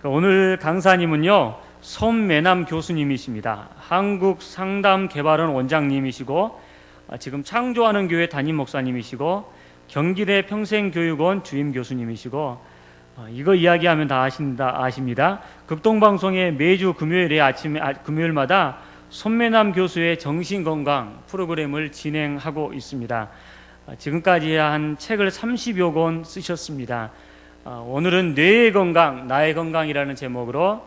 오늘 강사님은요, 손매남 교수님이십니다. 한국상담개발원 원장님이시고 지금 창조하는 교회 담임 목사님이시고 경기대 평생교육원 주임 교수님이시고 이거 이야기하면 다 아십니다. 극동방송의 매주 금요일마다 손매남 교수의 정신건강 프로그램을 진행하고 있습니다. 지금까지 한 책을 30여 권 쓰셨습니다. 오늘은 뇌의 건강, 나의 건강이라는 제목으로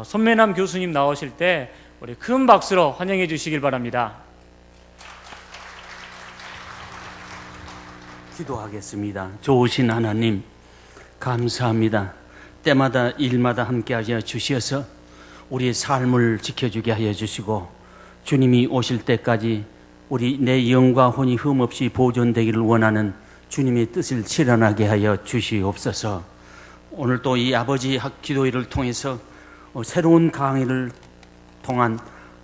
손매남 교수님 나오실 때 우리 큰 박수로 환영해 주시길 바랍니다. 기도하겠습니다. 좋으신 하나님, 감사합니다. 때마다 일마다 함께 하여 주셔서 우리의 삶을 지켜주게 하여 주시고, 주님이 오실 때까지 우리 내 영과 혼이 흠없이 보존되기를 원하는 주님의 뜻을 실현하게 하여 주시옵소서. 오늘 또 이 아버지 기도회를 통해서 새로운 강의를 통한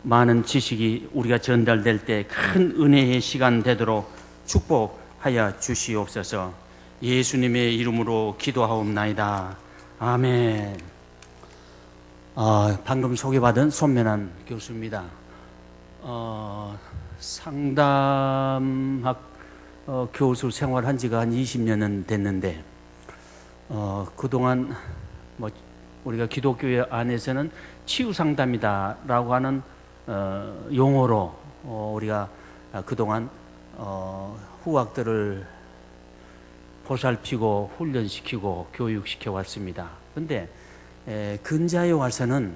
많은 지식이 우리가 전달될 때 큰 은혜의 시간 되도록 축복하여 주시옵소서. 예수님의 이름으로 기도하옵나이다. 아멘. 방금 소개받은 손매남 교수입니다. 상담학 교수 생활한 지가 한 20년은 됐는데, 그동안 우리가 기독교 안에서는 치유상담이다라고 하는 용어로 우리가 그동안 후학들을 보살피고 훈련시키고 교육시켜 왔습니다. 그런데 근자에 와서는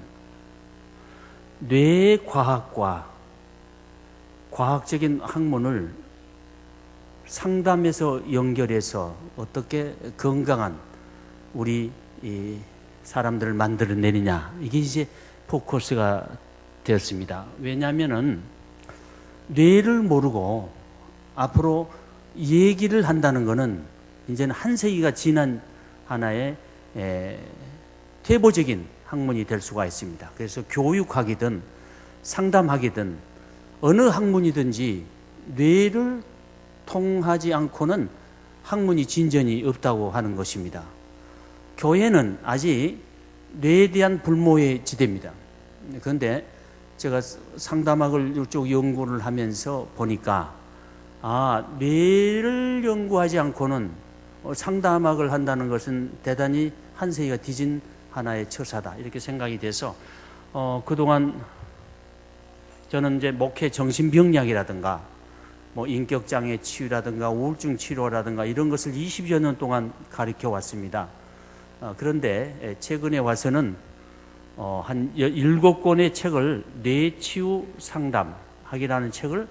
뇌과학과 과학적인 학문을 상담에서 연결해서 어떻게 건강한 우리 사람들을 만들어내느냐, 이게 이제 포커스가 되었습니다. 왜냐하면은 뇌를 모르고 앞으로 얘기를 한다는 것은 이제는 한 세기가 지난 하나의 퇴보적인 학문이 될 수가 있습니다. 그래서 교육학이든 상담학이든 어느 학문이든지 뇌를 통하지 않고는 학문이 진전이 없다고 하는 것입니다. 교회는 아직 뇌에 대한 불모의 지대입니다. 그런데 제가 상담학을 이쪽 연구를 하면서 보니까 뇌를 연구하지 않고는 상담학을 한다는 것은 대단히 한 세기가 뒤진 하나의 처사다, 이렇게 생각이 돼서 그동안 저는 이제 목회 정신병리학이라든가 인격장애 치유라든가 우울증 치료라든가 이런 것을 20여 년 동안 가르쳐 왔습니다. 그런데 최근에 와서는 한 7권의 책을 뇌치유 상담학이라는 책을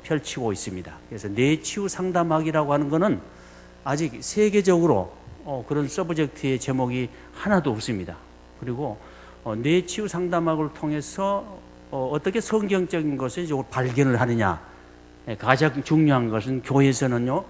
펼치고 있습니다. 그래서 뇌치유 상담학이라고 하는 것은 아직 세계적으로 그런 서브젝트의 제목이 하나도 없습니다. 그리고 뇌치유 상담학을 통해서 어떻게 성경적인 것을 발견을 하느냐, 가장 중요한 것은 교회에서는요,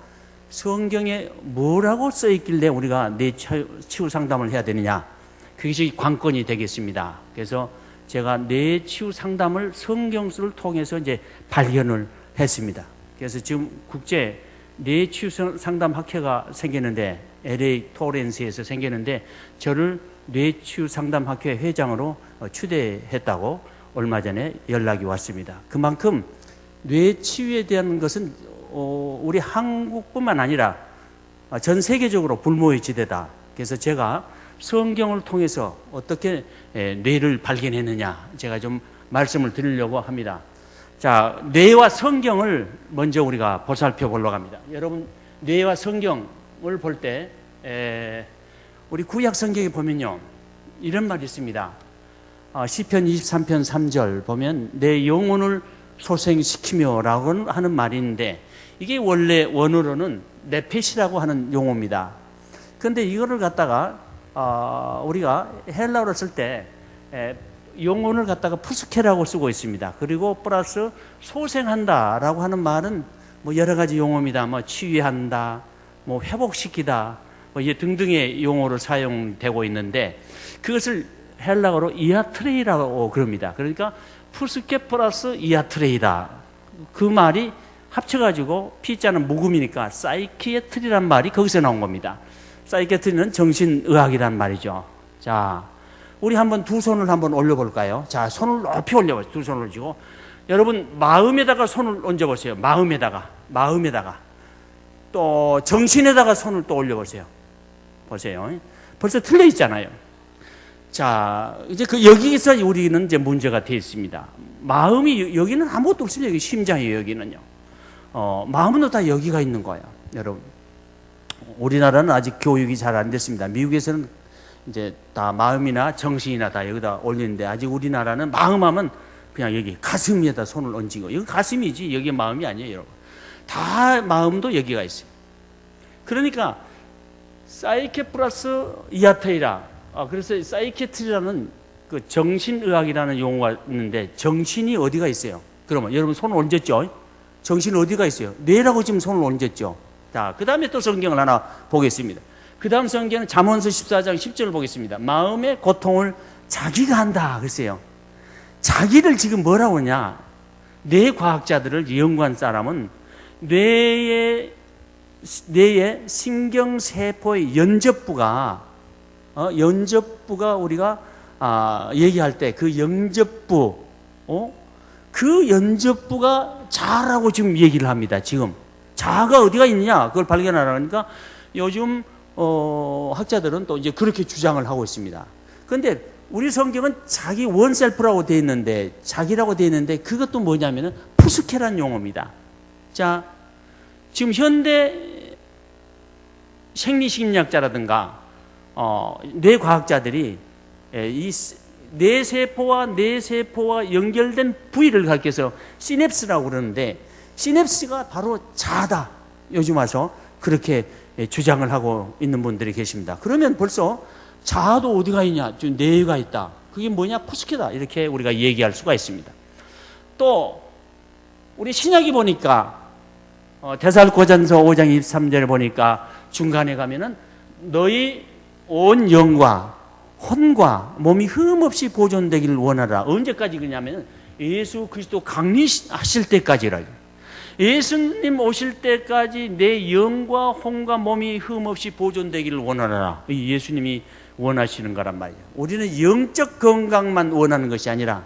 성경에 뭐라고 써있길래 우리가 뇌치유 상담을 해야 되느냐, 그것이 관건이 되겠습니다. 그래서 제가 뇌치유 상담을 성경을 통해서 이제 발견을 했습니다. 그래서 지금 국제 뇌치유 상담 학회가 생겼는데, LA 토렌스에서 생겼는데, 저를 뇌치유 상담 학회 회장으로 추대했다고 얼마 전에 연락이 왔습니다. 그만큼 뇌치유에 대한 것은 우리 한국뿐만 아니라 전 세계적으로 불모의 지대다. 그래서 제가 성경을 통해서 어떻게 뇌를 발견했느냐, 제가 좀 말씀을 드리려고 합니다. 자, 뇌와 성경을 먼저 우리가 보살펴 보려고 합니다. 여러분, 뇌와 성경을 볼 때 우리 구약 성경에 보면요, 이런 말이 있습니다. 시편 23편 3절 보면 내 영혼을 소생시키며 라고 하는 말이 있는데, 이게 원래 원어로는 네펫이라고 하는 용어입니다. 그런데 이거를 갖다가 우리가 헬라어로 쓸 때 영혼을 갖다가 푸스케라고 쓰고 있습니다. 그리고 플러스 소생한다라고 하는 말은 여러 가지 용어입니다. 치유한다, 회복시키다, 이제 등등의 용어로 사용되고 있는데, 그것을 헬라어로 이아트레이라고 그럽니다. 그러니까 푸스케 플러스 이아트레이다. 그 말이 합쳐가지고 P자는 묵음이니까 사이키애트리란 말이 거기서 나온 겁니다. 사이키애트리는 정신의학이란 말이죠. 자, 우리 한번 두 손을 한번 올려볼까요? 자, 손을 높이 올려보세요. 두 손을 쥐고. 여러분, 마음에다가 손을 얹어보세요. 마음에다가. 또, 정신에다가 손을 또 올려보세요. 보세요. 벌써 틀려 있잖아요. 자, 이제 여기서 우리는 이제 문제가 되어 있습니다. 마음이, 여기는 아무것도 없어요. 여기 심장이에요, 여기는요. 마음은 다 여기가 있는 거예요, 여러분. 우리나라는 아직 교육이 잘 안 됐습니다. 미국에서는 이제 다 마음이나 정신이나 다 여기다 올리는데, 아직 우리나라는 마음하면 그냥 여기 가슴에다 손을 얹은 거. 여기 가슴이지, 여기 마음이 아니에요, 여러분. 다 마음도 여기가 있어요. 그러니까, 사이케 플러스 이아테이라. 그래서 사이케트리라는 그 정신의학이라는 용어가 있는데, 정신이 어디가 있어요? 그러면 여러분 손을 얹었죠? 정신이 어디가 있어요? 뇌라고 지금 손을 얹었죠? 자, 그 다음에 또 성경을 하나 보겠습니다. 그 다음 성경은 잠언서 14장 10절을 보겠습니다. 마음의 고통을 자기가 한다 그랬어요. 자기를 지금 뭐라고 하냐? 뇌과학자들을 연구한 사람은 뇌의 신경세포의 연접부가 우리가 얘기할 때 그 연접부, 그 연접부가 자라고 지금 얘기를 합니다. 지금 자가 어디가 있느냐 그걸 발견하라니까 요즘 학자들은 또 이제 그렇게 주장을 하고 있습니다. 그런데 우리 성경은 자기 원셀프라고 되어 있는데, 자기라고 되어 있는데 그것도 뭐냐면은 푸스케란 용어입니다. 자, 지금 현대 생리심리학자라든가 뇌과학자들이 이 뇌세포와 연결된 부위를 가리켜서 시냅스라고 그러는데, 시냅스가 바로 자다. 요즘 와서 그렇게 주장을 하고 있는 분들이 계십니다. 그러면 벌써 자아도 어디가 있냐? 좀 뇌가 있다. 그게 뭐냐? 푸스케다. 이렇게 우리가 얘기할 수가 있습니다. 또 우리 신약이 보니까 데살로니가전서 5장 23절에 보니까 중간에 가면은 너희 온 영과 혼과 몸이 흠없이 보존되기를 원하라. 언제까지 그러냐면 예수 그리스도 강림하실 때까지라. 예수님 오실 때까지 내 영과 혼과 몸이 흠없이 보존되기를 원하라. 예수님이 원하시는 거란 말이에요. 우리는 영적 건강만 원하는 것이 아니라,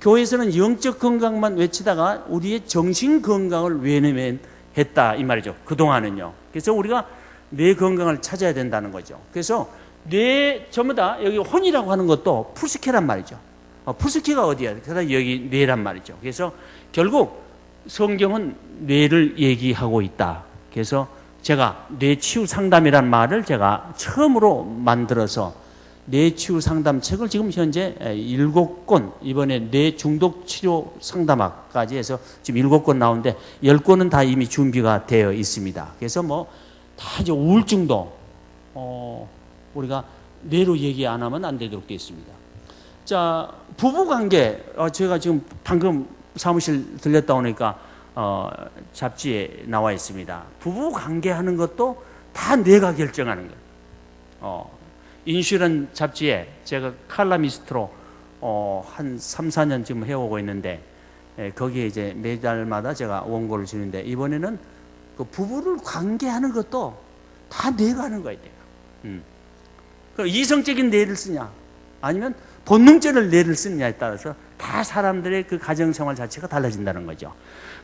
교회에서는 영적 건강만 외치다가 우리의 정신 건강을 외면했다 이 말이죠. 그동안은요. 그래서 우리가 뇌 건강을 찾아야 된다는 거죠. 그래서 뇌 전부 다 여기 혼이라고 하는 것도 푸스케란 말이죠. 푸스케가 어디야? 그다음 여기 뇌란 말이죠. 그래서 결국 성경은 뇌를 얘기하고 있다. 그래서 제가 뇌치유 상담이란 말을 제가 처음으로 만들어서 뇌치유 상담 책을 지금 현재 7권, 이번에 뇌 중독 치료 상담학까지 해서 지금 7권 나오는데 10권은 다 이미 준비가 되어 있습니다. 그래서 뭐 다 이제 우울증도 우리가 뇌로 얘기 안 하면 안 되도록 되어 있습니다. 자, 부부관계, 제가 지금 방금 사무실 들렸다 오니까 잡지에 나와 있습니다. 부부관계 하는 것도 다 뇌가 결정하는 거예요. 인슈런 잡지에 제가 칼럼니스트로 한 3, 4년 지금 해오고 있는데, 거기에 이제 매달마다 제가 원고를 주는데, 이번에는 그 부부를 관계하는 것도 다 뇌가 하는 거예요. 그 이성적인 뇌를 쓰냐 아니면 본능적인 뇌를 쓰느냐에 따라서 다 사람들의 그 가정생활 자체가 달라진다는 거죠.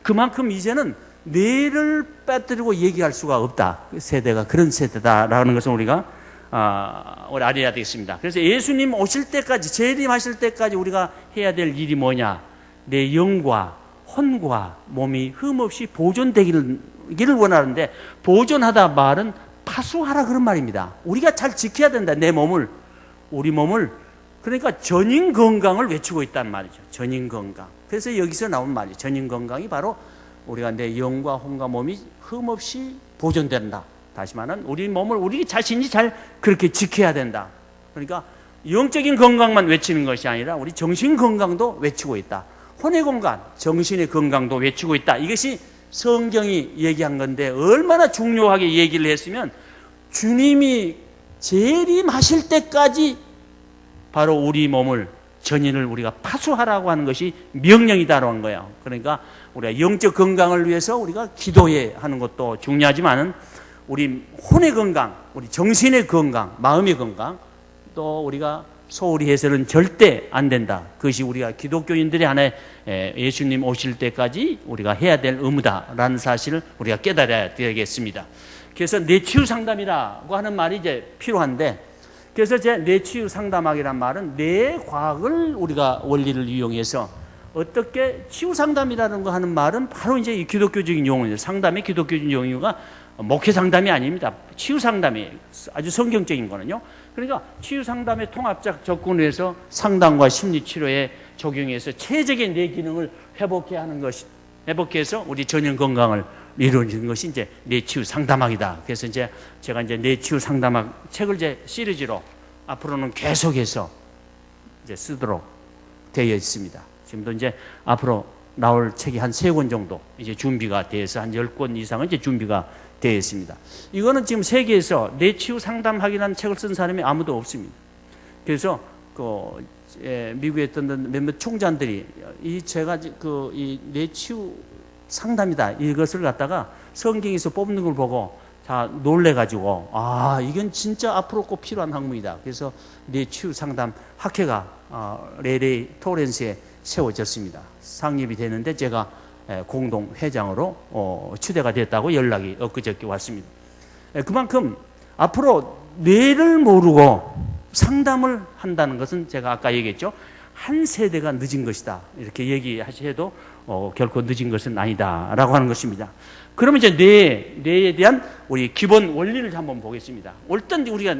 그만큼 이제는 뇌를 빠뜨리고 얘기할 수가 없다. 세대가 그런 세대다라는 것을 우리가 알아야 되겠습니다. 그래서 예수님 오실 때까지, 재림하실 때까지 우리가 해야 될 일이 뭐냐? 내 영과 혼과 몸이 흠없이 보존되기를 원하는데, 보존하다 말은 파수하라 그런 말입니다. 우리가 잘 지켜야 된다. 내 몸을, 우리 몸을. 그러니까 전인 건강을 외치고 있단 말이죠. 전인 건강. 그래서 여기서 나온 말이죠. 전인 건강이 바로 우리가 내 영과 혼과 몸이 흠없이 보존된다. 다시 말하면 우리 몸을 우리 자신이 잘 그렇게 지켜야 된다. 그러니까 영적인 건강만 외치는 것이 아니라 우리 정신 건강도 외치고 있다. 혼의 건강, 정신의 건강도 외치고 있다. 이것이 성경이 얘기한 건데, 얼마나 중요하게 얘기를 했으면 주님이 재림하실 때까지 바로 우리 몸을, 전인을 우리가 파수하라고 하는 것이 명령이다라고 하는 거예요. 그러니까 우리가 영적 건강을 위해서 우리가 기도해야 하는 것도 중요하지만은 우리 혼의 건강, 우리 정신의 건강, 마음의 건강, 또 우리가 소홀히 해서는 절대 안 된다. 그것이 우리가 기독교인들의 하나의 예수님 오실 때까지 우리가 해야 될 의무다라는 사실을 우리가 깨달아야 되겠습니다. 그래서 뇌치유 상담이라고 하는 말이 이제 필요한데, 그래서 제 뇌치유 상담학이란 말은 뇌과학을 우리가 원리를 이용해서 어떻게 치유 상담이라는 거 하는 말은 바로 이제 이 기독교적인 용어예요. 상담의 기독교적인 용어가 목회 상담이 아닙니다. 치유 상담이 아주 성경적인 거는요. 그러니까 치유 상담의 통합적 접근을 해서 상담과 심리 치료에 적용해서 체적인 뇌 기능을 회복해 하는 것이, 회복해서 우리 전형 건강을 이루어지는 것이 이제 뇌치유 상담학이다. 그래서 이제 제가 이제 뇌치유 상담학 책을 이제 시리즈로 앞으로는 계속해서 이제 쓰도록 되어 있습니다. 지금도 이제 앞으로 나올 책이 한 3권 정도 이제 준비가 돼서 한 10권 이상은 이제 준비가 되어 있습니다. 이거는 지금 세계에서 뇌치유 상담학이라는 책을 쓴 사람이 아무도 없습니다. 그래서 미국에 있던 몇몇 총장들이 제가 이 뇌치유 상담이다 이것을 갖다가 성경에서 뽑는 걸 보고 다 놀래가지고, 아, 이건 진짜 앞으로 꼭 필요한 학문이다. 그래서 뇌치유 상담 학회가 레레이 토렌스에 세워졌습니다. 상립이 되는데 제가 공동 회장으로 추대가 됐다고 연락이 엊그저께 왔습니다. 그만큼 앞으로 뇌를 모르고 상담을 한다는 것은 제가 아까 얘기했죠. 한 세대가 늦은 것이다. 이렇게 얘기하셔도 결코 늦은 것은 아니다라고 하는 것입니다. 그러면 이제 뇌에 대한 우리 기본 원리를 한번 보겠습니다. 일단 우리가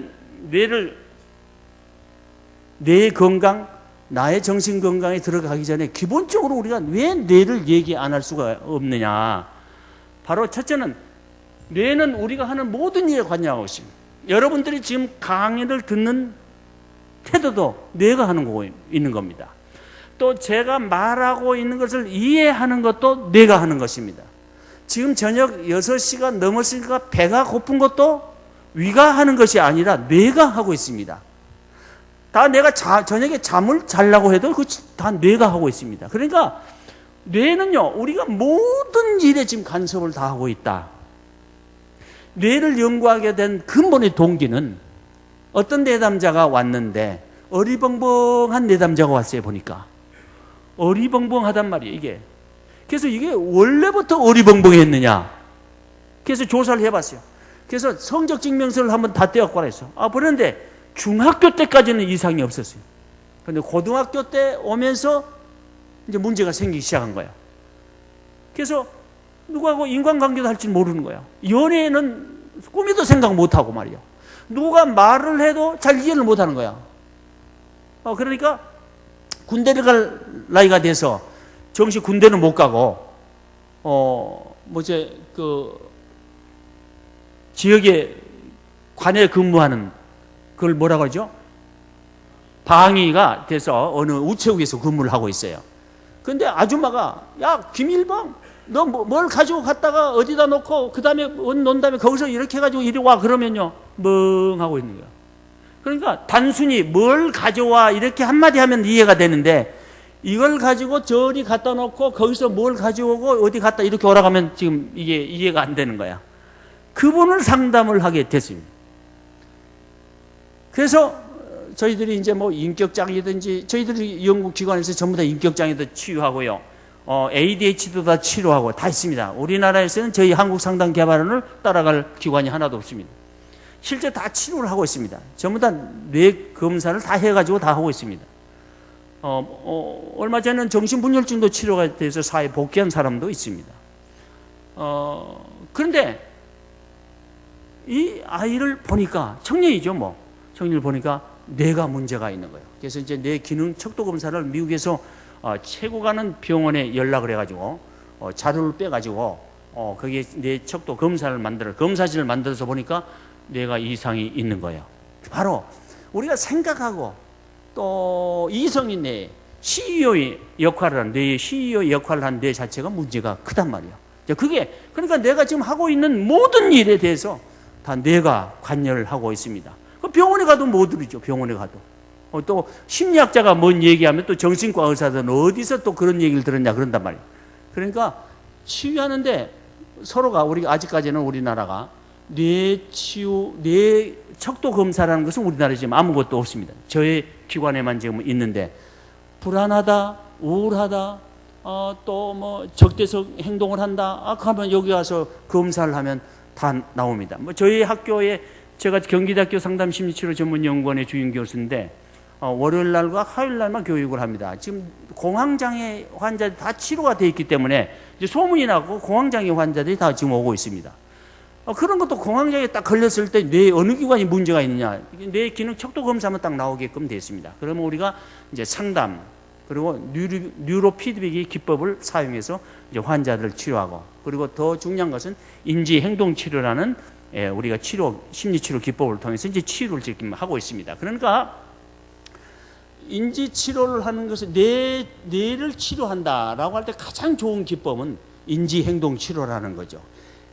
뇌의 건강, 나의 정신 건강에 들어가기 전에 기본적으로 우리가 왜 뇌를 얘기 안 할 수가 없느냐. 바로 첫째는 뇌는 우리가 하는 모든 일에 관여하고 있습니다. 여러분들이 지금 강의를 듣는 태도도 뇌가 하는 거고 있는 겁니다. 또 제가 말하고 있는 것을 이해하는 것도 뇌가 하는 것입니다. 지금 저녁 6시가 넘었으니까 배가 고픈 것도 위가 하는 것이 아니라 뇌가 하고 있습니다. 다 내가 저녁에 잠을 자려고 해도 다 뇌가 하고 있습니다. 그러니까 뇌는요, 우리가 모든 일에 지금 간섭을 다 하고 있다. 뇌를 연구하게 된 근본의 동기는 어떤 내담자가 왔는데 어리벙벙한 내담자가 왔어요. 보니까 어리벙벙하단 말이에요, 이게. 그래서 이게 원래부터 어리벙벙했느냐. 그래서 조사를 해봤어요. 그래서 성적 증명서를 한번 다 떼어갖고 그랬어. 그런데 중학교 때까지는 이상이 없었어요. 그런데 고등학교 때 오면서 이제 문제가 생기기 시작한 거야. 그래서 누구하고 인간관계도 할 줄 모르는 거야. 연애는 꿈에도 생각 못하고 말이야. 누가 말을 해도 잘 이해를 못하는 거야. 그러니까 군대를 갈 나이가 돼서 정식 군대는 못 가고 지역에 관에 근무하는 그걸 뭐라고 하죠? 방위가 돼서 어느 우체국에서 근무를 하고 있어요. 근데 아줌마가, 야, 김일방, 너 뭘 가지고 갔다가 어디다 놓고 그 다음에 논 다음에 거기서 이렇게 해가지고 이리 와. 그러면요, 멍 하고 있는 거야. 그러니까 단순히 뭘 가져와 이렇게 한마디 하면 이해가 되는데, 이걸 가지고 저리 갖다 놓고 거기서 뭘 가져오고 어디 갔다 이렇게 오라고 하면 지금 이게 이해가 안 되는 거야. 그분을 상담을 하게 됐습니다. 그래서 저희들이 이제 뭐 인격장애든지 저희들이 연구기관에서 전부 다 인격장애도 치유하고요. ADHD도 다 치료하고 다 있습니다. 우리나라에서는 저희 한국상담개발원을 따라갈 기관이 하나도 없습니다. 실제 다 치료를 하고 있습니다. 전부 다 뇌 검사를 다 해가지고 다 하고 있습니다. 얼마 전에는 정신분열증도 치료가 돼서 사회에 복귀한 사람도 있습니다. 그런데 이 아이를 보니까 청년이죠, 뭐. 청년을 보니까 뇌가 문제가 있는 거예요. 그래서 이제 뇌 기능 척도 검사를 미국에서 최고 가는 병원에 연락을 해가지고 자료를 빼가지고 거기에 뇌 척도 검사실을 만들어서 보니까 뇌가 이상이 있는 거예요. 바로 우리가 생각하고 또 이성인 뇌 CEO의 역할을 한 뇌의 CEO 역할을 한 뇌 자체가 문제가 크단 말이에요. 그러니까 내가 지금 하고 있는 모든 일에 대해서 다 뇌가 관여를 하고 있습니다. 병원에 가도 못 들이죠. 병원에 가도. 또 심리학자가 뭔 얘기하면 또 정신과 의사들은 어디서 또 그런 얘기를 들었냐 그런단 말이에요. 그러니까 치유하는데 서로가 아직까지는 우리나라가 뇌 척도 검사라는 것은 우리나라에 지금 아무것도 없습니다. 저의 기관에만 지금 있는데 불안하다, 우울하다, 또 뭐 적대적 행동을 한다. 그러면 여기 와서 검사를 하면 다 나옵니다. 뭐 저희 학교에 제가 경기대학교 상담심리치료 전문연구원의 주임 교수인데 월요일 날과 화요일 날만 교육을 합니다. 지금 공황장애 환자들이 다 치료가 되어 있기 때문에 이제 소문이 나고 공황장애 환자들이 다 지금 오고 있습니다. 그런 것도 공황장애에 딱 걸렸을 때 뇌 어느 기관이 문제가 있느냐, 뇌 기능 척도 검사만 딱 나오게끔 되어 있습니다. 그러면 우리가 이제 상담 그리고 뉴로 피드백의 기법을 사용해서 이제 환자들을 치료하고, 그리고 더 중요한 것은 인지 행동 치료라는 우리가 심리 치료 기법을 통해서 이제 치료를 지금 하고 있습니다. 그러니까 인지 치료를 하는 것은 뇌를 치료한다라고 할 때 가장 좋은 기법은 인지 행동 치료라는 거죠.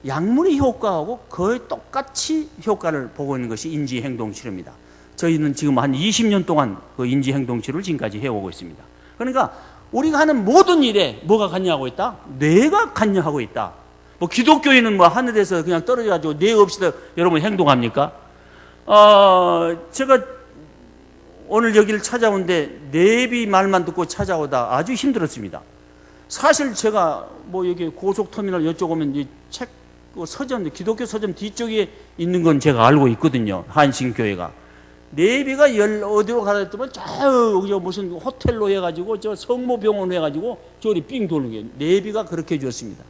약물의 효과하고 거의 똑같이 효과를 보고 있는 것이 인지 행동 치료입니다. 저희는 지금 한 20년 동안 그 인지 행동 치료를 지금까지 해오고 있습니다. 그러니까 우리가 하는 모든 일에 뭐가 관여하고 있다? 뇌가 관여하고 있다. 뭐 기독교인은 뭐 하늘에서 그냥 떨어져 가지고 뇌 없이도 여러분 행동합니까? 제가 오늘 여기를 찾아온데 내비 말만 듣고 찾아오다 아주 힘들었습니다. 사실 제가 뭐 여기 고속터미널 이쪽 오면 이 책 서점, 기독교 서점 뒤쪽에 있는 건 제가 알고 있거든요. 한신교회가. 내비가 어디로 가라 했더니 저 무슨 호텔로 해가지고 저 성모병원으로 해가지고 저리 삥 도는 게 내비가 그렇게 해줬습니다.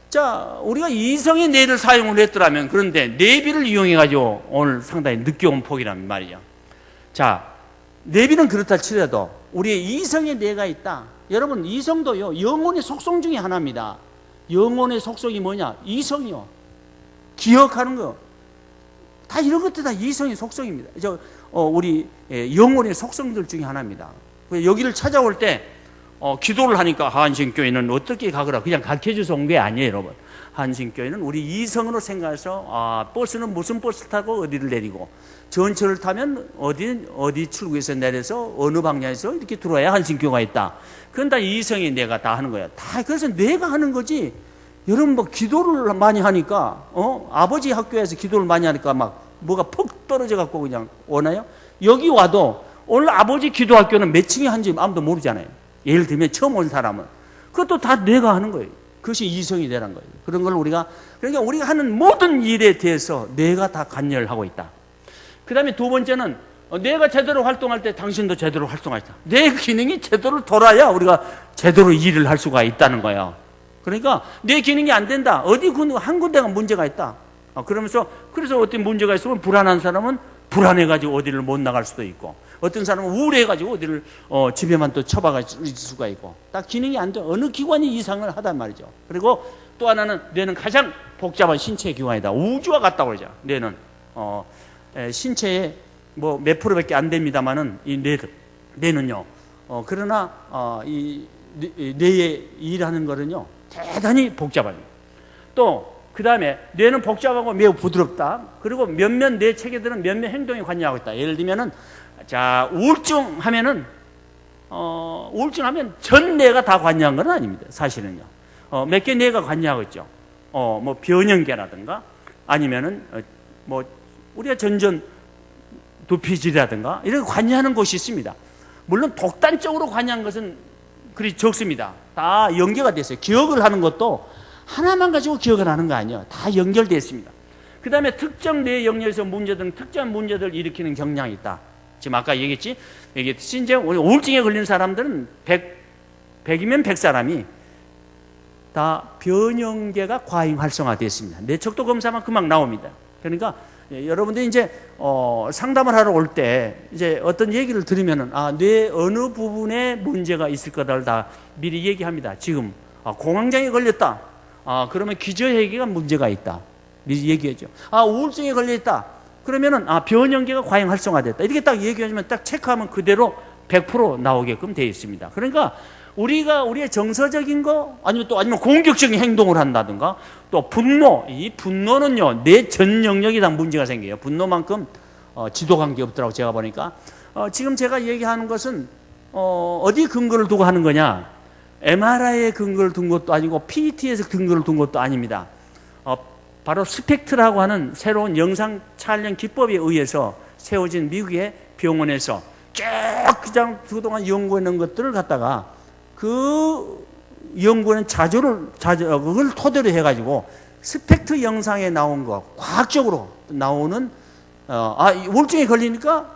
자, 우리가 이성의 뇌를 사용을 했더라면, 그런데 내비를 이용해가지고 오늘 상당히 늦게 온 폭이란 말이죠. 자, 내비는 그렇다 치더라도 우리의 이성의 뇌가 있다. 여러분, 이성도요, 영혼의 속성 중에 하나입니다. 영혼의 속성이 뭐냐? 이성이요. 기억하는 거. 다 이런 것들 다 이성의 속성입니다. 우리 영혼의 속성들 중에 하나입니다. 여기를 찾아올 때 기도를 하니까 한신교회는 어떻게 가거라 그냥 가르쳐줘서 온 게 아니에요, 여러분. 한신교회는 우리 이성으로 생각해서 버스는 무슨 버스 타고 어디를 내리고, 전철을 타면 어디 출구에서 내려서 어느 방향에서 이렇게 들어와야 한신교가 있다. 그건 다 이성이 뇌가 다 하는 거야. 다 그래서 뇌가 하는 거지. 여러분 뭐 기도를 많이 하니까 아버지 학교에서 기도를 많이 하니까 막 뭐가 퍽 떨어져 갖고 그냥 오나요? 여기 와도 오늘 아버지 기도학교는 몇 층에 한지 아무도 모르잖아요. 예를 들면 처음 온 사람은 그것도 다 뇌가 하는 거예요. 그것이 이성이 뇌란 거예요. 그런 걸 그러니까 우리가 하는 모든 일에 대해서 뇌가 다 관여를 하고 있다. 그 다음에 두 번째는 뇌가 제대로 활동할 때 당신도 제대로 활동하시다. 뇌 기능이 제대로 돌아야 우리가 제대로 일을 할 수가 있다는 거예요. 그러니까 뇌 기능이 안 된다. 한 군데가 문제가 있다. 그래서 어떤 문제가 있으면 불안한 사람은 불안해가지고 어디를 못 나갈 수도 있고, 어떤 사람은 우울해가지고 어디를 집에만 또 처박아 있을 수가 있고, 딱 기능이 안 돼. 어느 기관이 이상을 하단 말이죠. 그리고 또 하나는 뇌는 가장 복잡한 신체 기관이다. 우주와 같다고 그러죠. 뇌는 신체의 뭐 몇 프로밖에 안 됩니다만은 이 뇌는요. 그러나 이 뇌에 일하는 거는요 대단히 복잡합니다. 또 그 다음에 뇌는 복잡하고 매우 부드럽다. 그리고 몇몇 뇌 체계들은 몇몇 행동에 관여하고 있다. 예를 들면은 우울증하면 전 뇌가 다 관여한 건 아닙니다. 사실은요. 몇 개 뇌가 관여하고 있죠. 뭐 변형계라든가 아니면은 뭐 우리가 전전 두피질이라든가 이런 관여하는 곳이 있습니다. 물론 독단적으로 관여한 것은 그리 적습니다. 다 연계가 됐어요. 기억을 하는 것도 하나만 가지고 기억을 하는 거 아니에요. 다 연결되어 있습니다. 그 다음에 특정 뇌 영역에서 문제들은 특정한 문제들을 일으키는 경향이 있다. 지금 아까 얘기했지? 이제 우울증에 걸린 사람들은 100이면 100사람이 다 변형계가 과잉 활성화되어 있습니다. 뇌척도 검사만 금방 나옵니다. 그러니까 여러분들이 이제 상담을 하러 올 때 이제 어떤 얘기를 들으면은 뇌 어느 부분에 문제가 있을 거다를 다 미리 얘기합니다. 지금 공황장애 걸렸다. 그러면 기저혈계가 문제가 있다. 미리 얘기하죠. 우울증에 걸려있다. 그러면은 변형계가 과잉 활성화됐다. 이렇게 딱 얘기하면 딱 체크하면 그대로 100% 나오게끔 되어 있습니다. 그러니까 우리의 정서적인 거 아니면 공격적인 행동을 한다든가 또 분노, 이 분노는요 뇌 전 영역이 다 문제가 생겨요. 분노만큼 지도 관계 없더라고 제가 보니까. 지금 제가 얘기하는 것은 어디 근거를 두고 하는 거냐? MRI에 근거를 둔 것도 아니고 PET에서 근거를 둔 것도 아닙니다. 바로 스펙트라고 하는 새로운 영상 촬영 기법에 의해서 세워진 미국의 병원에서 쭉 그냥 그동안 연구해놓은 것들을 갖다가 그 연구는 그걸 토대로 해가지고 스펙트 영상에 나온 거, 과학적으로 나오는, 우울증에 걸리니까,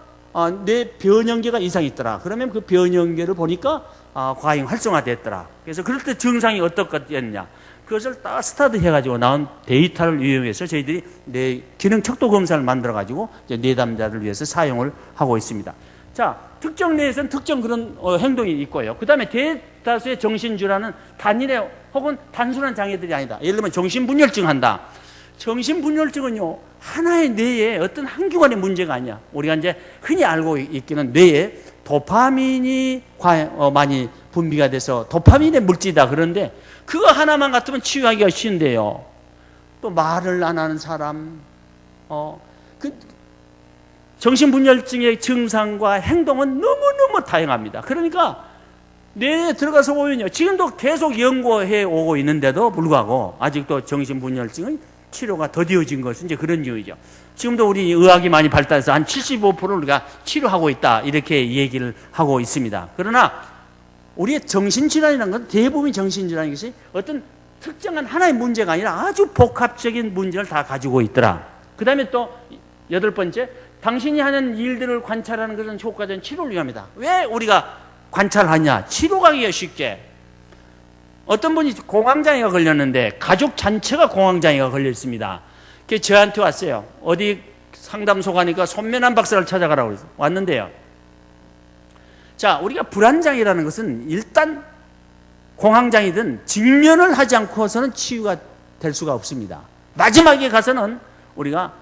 내 변형계가 이상이 있더라. 그러면 그 변형계를 보니까, 과잉 활성화됐더라. 그래서 그럴 때 증상이 어떻겠냐. 그것을 딱 스타드 해가지고 나온 데이터를 이용해서 저희들이 뇌 기능 척도 검사를 만들어가지고 내담자를 위해서 사용을 하고 있습니다. 자, 특정 뇌에서는 특정 그런 행동이 있고요. 그 다음에 대다수의 정신질환은 단일의 혹은 단순한 장애들이 아니다. 예를 들면 정신분열증 한다. 정신분열증은요, 하나의 뇌에 어떤 한 기관의 문제가 아니야. 우리가 이제 흔히 알고 있기는 뇌에 도파민이 많이 분비가 돼서 도파민의 물질이다. 그런데 그거 하나만 같으면 치유하기가 쉬운데요. 또 말을 안 하는 사람, 정신분열증의 증상과 행동은 너무너무 다양합니다. 그러니까 뇌에 들어가서 보면요, 지금도 계속 연구해 오고 있는데도 불구하고 아직도 정신분열증의 치료가 더디어진 것은 이제 그런 이유죠. 지금도 우리 의학이 많이 발달해서 한 75%를 우리가 치료하고 있다, 이렇게 얘기를 하고 있습니다. 그러나 우리의 정신질환이라는 건 대부분 정신질환인 것이 어떤 특정한 하나의 문제가 아니라 아주 복합적인 문제를 다 가지고 있더라. 그 다음에 또 8번째, 당신이 하는 일들을 관찰하는 것은 효과적인 치료를 위함이다. 왜 우리가 관찰하냐? 치료가기가 쉽게. 어떤 분이 공황장애가 걸렸는데 가족 전체가 공황장애가 걸려 있습니다. 그래서 저한테 왔어요. 어디 상담소 가니까 손면한 박사를 찾아가라고 해서 왔는데요. 자, 우리가 불안장애라는 것은 일단 공황장애든 직면을 하지 않고서는 치유가 될 수가 없습니다. 마지막에 가서는 우리가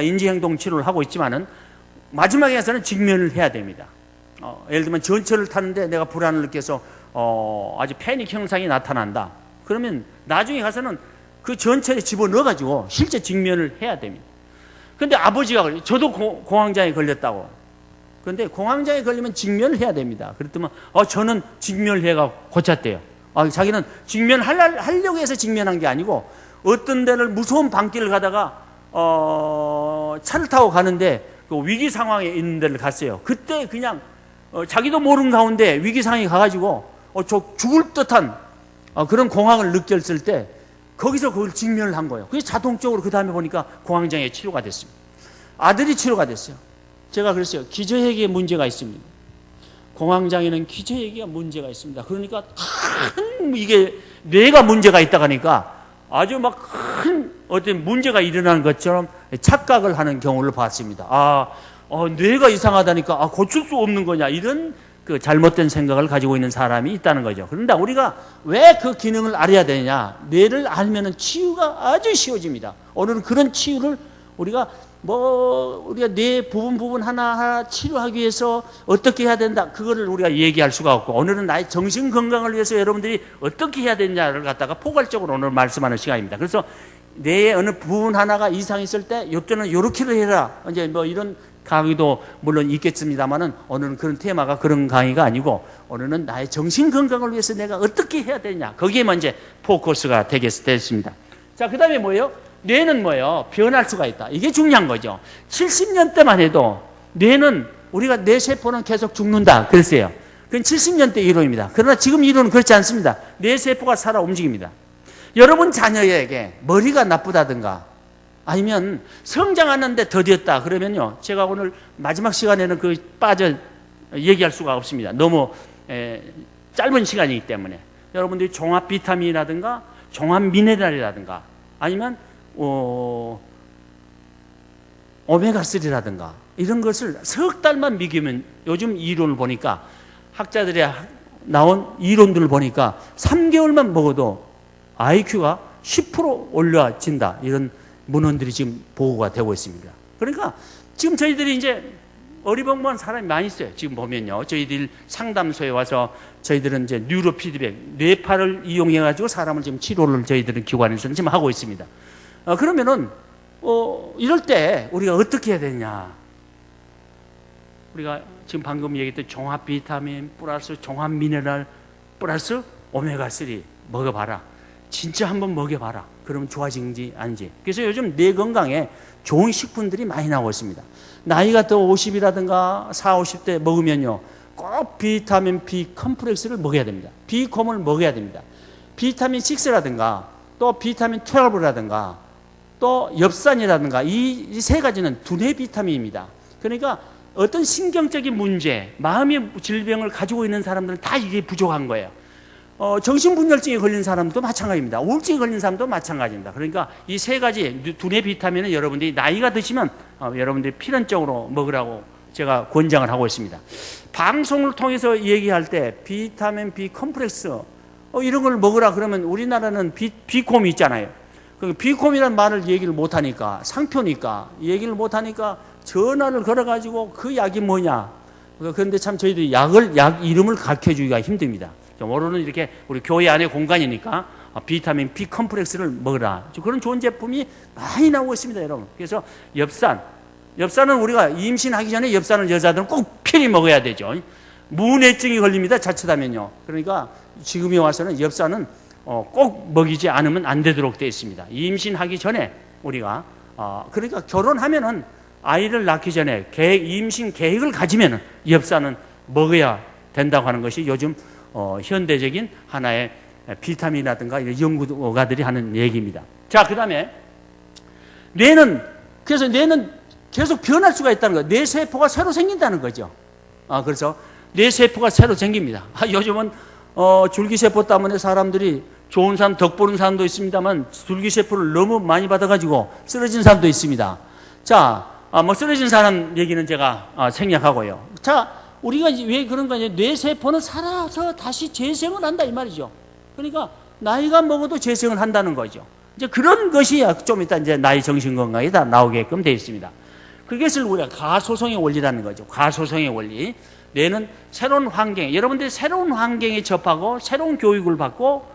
인지행동 치료를 하고 있지만은 마지막에 가서는 직면을 해야 됩니다. 예를 들면 전철을 타는데 내가 불안을 느껴서 아주 패닉 현상이 나타난다. 그러면 나중에 가서는 그 전철에 집어넣어가지고 실제 직면을 해야 됩니다. 그런데 아버지가 저도 공황장애 걸렸다고. 그런데 공황장애 걸리면 직면을 해야 됩니다. 그랬더니 저는 직면을 해가 고쳤대요. 자기는 직면하려고 해서 직면한 게 아니고 어떤 데를 무서운 밤길을 가다가 차를 타고 가는데 그 위기 상황에 있는 데를 갔어요. 그때 그냥 자기도 모르는 가운데 위기 상황에 가가지고 죽을 듯한 그런 공황을 느꼈을 때 거기서 그걸 직면을 한 거예요. 그래서 자동적으로 그 다음에 보니까 공황장애 치료가 됐습니다. 아들이 치료가 됐어요. 제가 그랬어요. 기저핵에 문제가 있습니다. 공황장애는 기저핵에 문제가 있습니다. 그러니까 큰 이게 뇌가 문제가 있다 하니까 아주 막 큰 어떤 문제가 일어나는 것처럼 착각을 하는 경우를 봤습니다. 뇌가 이상하다니까 고칠 수 없는 거냐, 이런 그 잘못된 생각을 가지고 있는 사람이 있다는 거죠. 그런데 우리가 왜 그 기능을 알아야 되냐? 뇌를 알면은 치유가 아주 쉬워집니다. 오늘은 그런 치유를 우리가 뇌 부분 하나 치료하기 위해서 어떻게 해야 된다, 그거를 우리가 얘기할 수가 없고, 오늘은 나의 정신 건강을 위해서 여러분들이 어떻게 해야 되냐를 갖다가 포괄적으로 오늘 말씀하는 시간입니다. 그래서 뇌의 어느 부분 하나가 이상이 있을 때 요때는 요렇게를 해라, 이제 이런 강의도 물론 있겠습니다만은 오늘은 그런 테마가 그런 강의가 아니고, 오늘은 나의 정신 건강을 위해서 내가 어떻게 해야 되냐, 거기에 먼저 포커스가 되겠습니다. 자, 그 다음에 뭐예요? 뇌는 뭐예요? 변할 수가 있다. 이게 중요한 거죠. 70년대만 해도 뇌는, 우리가 뇌 세포는 계속 죽는다 그랬어요. 그건 70년대 이론입니다. 그러나 지금 이론은 그렇지 않습니다. 뇌 세포가 살아 움직입니다. 여러분 자녀에게 머리가 나쁘다든가 아니면 성장하는데 더뎠다 그러면요, 제가 오늘 마지막 시간에는 얘기할 수가 없습니다. 너무 짧은 시간이기 때문에 여러분들이 종합 비타민이라든가 종합 미네랄이라든가 아니면 오메가3라든가 이런 것을 석 달만 먹이면, 요즘 이론을 보니까 학자들이 나온 이론들을 보니까 3개월만 먹어도 IQ가 10% 올라진다, 이런 문헌들이 지금 보고가 되고 있습니다. 그러니까 지금 저희들이 이제 어리벙벙한 사람이 많이 있어요. 지금 보면요, 저희들 상담소에 와서 저희들은 이제 뉴로 피드백, 뇌파를 이용해 가지고 사람을 지금 치료를 저희들은 기관에서는 지금 하고 있습니다. 그러면은 이럴 때 우리가 어떻게 해야 되냐? 우리가 지금 방금 얘기했던 종합 비타민 플러스 종합 미네랄 플러스 오메가3 먹어봐라. 진짜 한번 먹여봐라. 그러면 좋아지는지 아닌지. 그래서 요즘 뇌 건강에 좋은 식품들이 많이 나오고 있습니다. 나이가 더 50이라든가 40, 50대 먹으면요, 꼭 비타민 B 컴플렉스를 먹어야 됩니다. B콤을 먹어야 됩니다. 비타민 6라든가 또 비타민 12라든가 또 엽산이라든가 이 세 가지는 두뇌 비타민입니다. 그러니까 어떤 신경적인 문제, 마음의 질병을 가지고 있는 사람들은 다 이게 부족한 거예요. 정신분열증에 걸린 사람도 마찬가지입니다. 우울증에 걸린 사람도 마찬가지입니다. 그러니까 이 세 가지 두뇌 비타민은 여러분들이 나이가 드시면 여러분들이 필연적으로 먹으라고 제가 권장을 하고 있습니다. 방송을 통해서 얘기할 때 비타민 B 컴플렉스 이런 걸 먹으라 그러면 우리나라는 비콤이 있잖아요. 비콤이라는 말을 얘기를 못하니까, 상표니까 얘기를 못하니까 전화를 걸어가지고 그 약이 뭐냐. 그런데 참 저희들이 약 이름을 가르쳐주기가 힘듭니다. 오로는 이렇게 우리 교회 안에 공간이니까 비타민 B 컴플렉스를 먹으라. 그런 좋은 제품이 많이 나오고 있습니다, 여러분. 그래서 엽산은 우리가 임신하기 전에 엽산을 여자들은 꼭 필히 먹어야 되죠. 무뇌증이 걸립니다, 자칫하면요. 그러니까 지금에 와서는 엽산은 꼭 먹이지 않으면 안 되도록 되어 있습니다. 임신하기 전에 우리가 그러니까 결혼하면은 아이를 낳기 전에 임신 계획을 가지면은 엽산은 먹어야 된다고 하는 것이 요즘 현대적인 하나의 비타민이라든가 이런 연구가들이 하는 얘기입니다. 자, 그 다음에 뇌는 계속 변할 수가 있다는 거예요. 뇌세포가 새로 생긴다는 거죠. 그래서 뇌세포가 새로 생깁니다. 요즘은 줄기세포 때문에 사람들이 좋은 사람, 덕 보는 사람도 있습니다만 줄기세포를 너무 많이 받아가지고 쓰러진 사람도 있습니다. 자, 쓰러진 사람 얘기는 제가 생략하고요. 자, 우리가 왜 그런가 하면 뇌세포는 살아서 다시 재생을 한다 이 말이죠. 그러니까 나이가 먹어도 재생을 한다는 거죠. 이제 그런 것이 좀 이따 이제 나이 정신 건강에 다 나오게끔 되어 있습니다. 그것을 우리가 가소성의 원리라는 거죠. 가소성의 원리. 뇌는 새로운 환경, 여러분들이 새로운 환경에 접하고 새로운 교육을 받고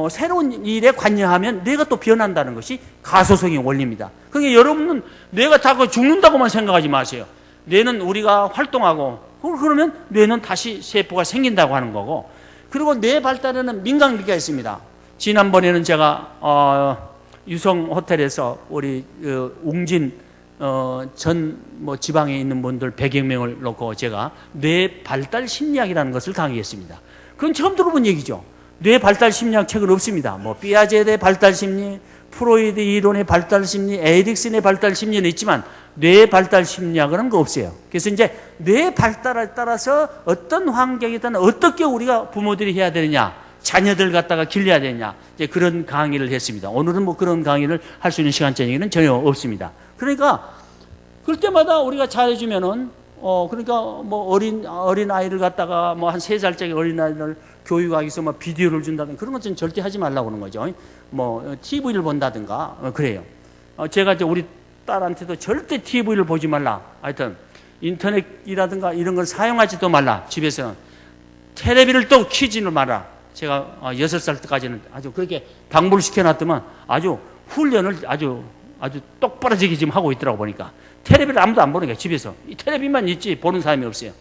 새로운 일에 관여하면 뇌가 또 변한다는 것이 가소성의 원리입니다. 그러니까 여러분은 뇌가 다 죽는다고만 생각하지 마세요. 뇌는 우리가 활동하고 그러면 뇌는 다시 세포가 생긴다고 하는 거고, 그리고 뇌 발달에는 민간기가 있습니다. 지난번에는 제가 유성 호텔에서 우리 웅진 전 지방에 있는 분들 100여 명을 놓고 제가 뇌 발달 심리학이라는 것을 강의했습니다. 그건 처음 들어본 얘기죠. 뇌 발달 심리학 책은 없습니다. 피아제의 발달 심리, 프로이드 이론의 발달 심리, 에릭슨의 발달 심리는 있지만 뇌 발달 심리학은 없어요. 그래서 이제 뇌 발달에 따라서 어떤 환경이든 어떻게 우리가 부모들이 해야 되느냐, 자녀들 갖다가 길러야 되느냐, 이제 그런 강의를 했습니다. 오늘은 그런 강의를 할 수 있는 시간적인 전혀 없습니다. 그러니까 그럴 때마다 우리가 잘해주면은 그러니까 어린 아이를 갖다가 한 3살짜리 어린 아이를 교육하기 위해서 비디오를 준다든가 그런 것은 절대 하지 말라고 하는 거죠. TV를 본다든가 그래요. 제가 이제 우리 딸한테도 절대 TV를 보지 말라. 하여튼 인터넷이라든가 이런 걸 사용하지도 말라. 집에서는 텔레비를 또 키지는 마라. 제가 6살 때까지는 아주 그렇게 당부를 시켜놨더만 아주 훈련을 아주 똑바로지게 지금 하고 있더라고 보니까. 텔레비를 아무도 안 보는 거야, 집에서. 이 텔레비만 있지 보는 사람이 없어요.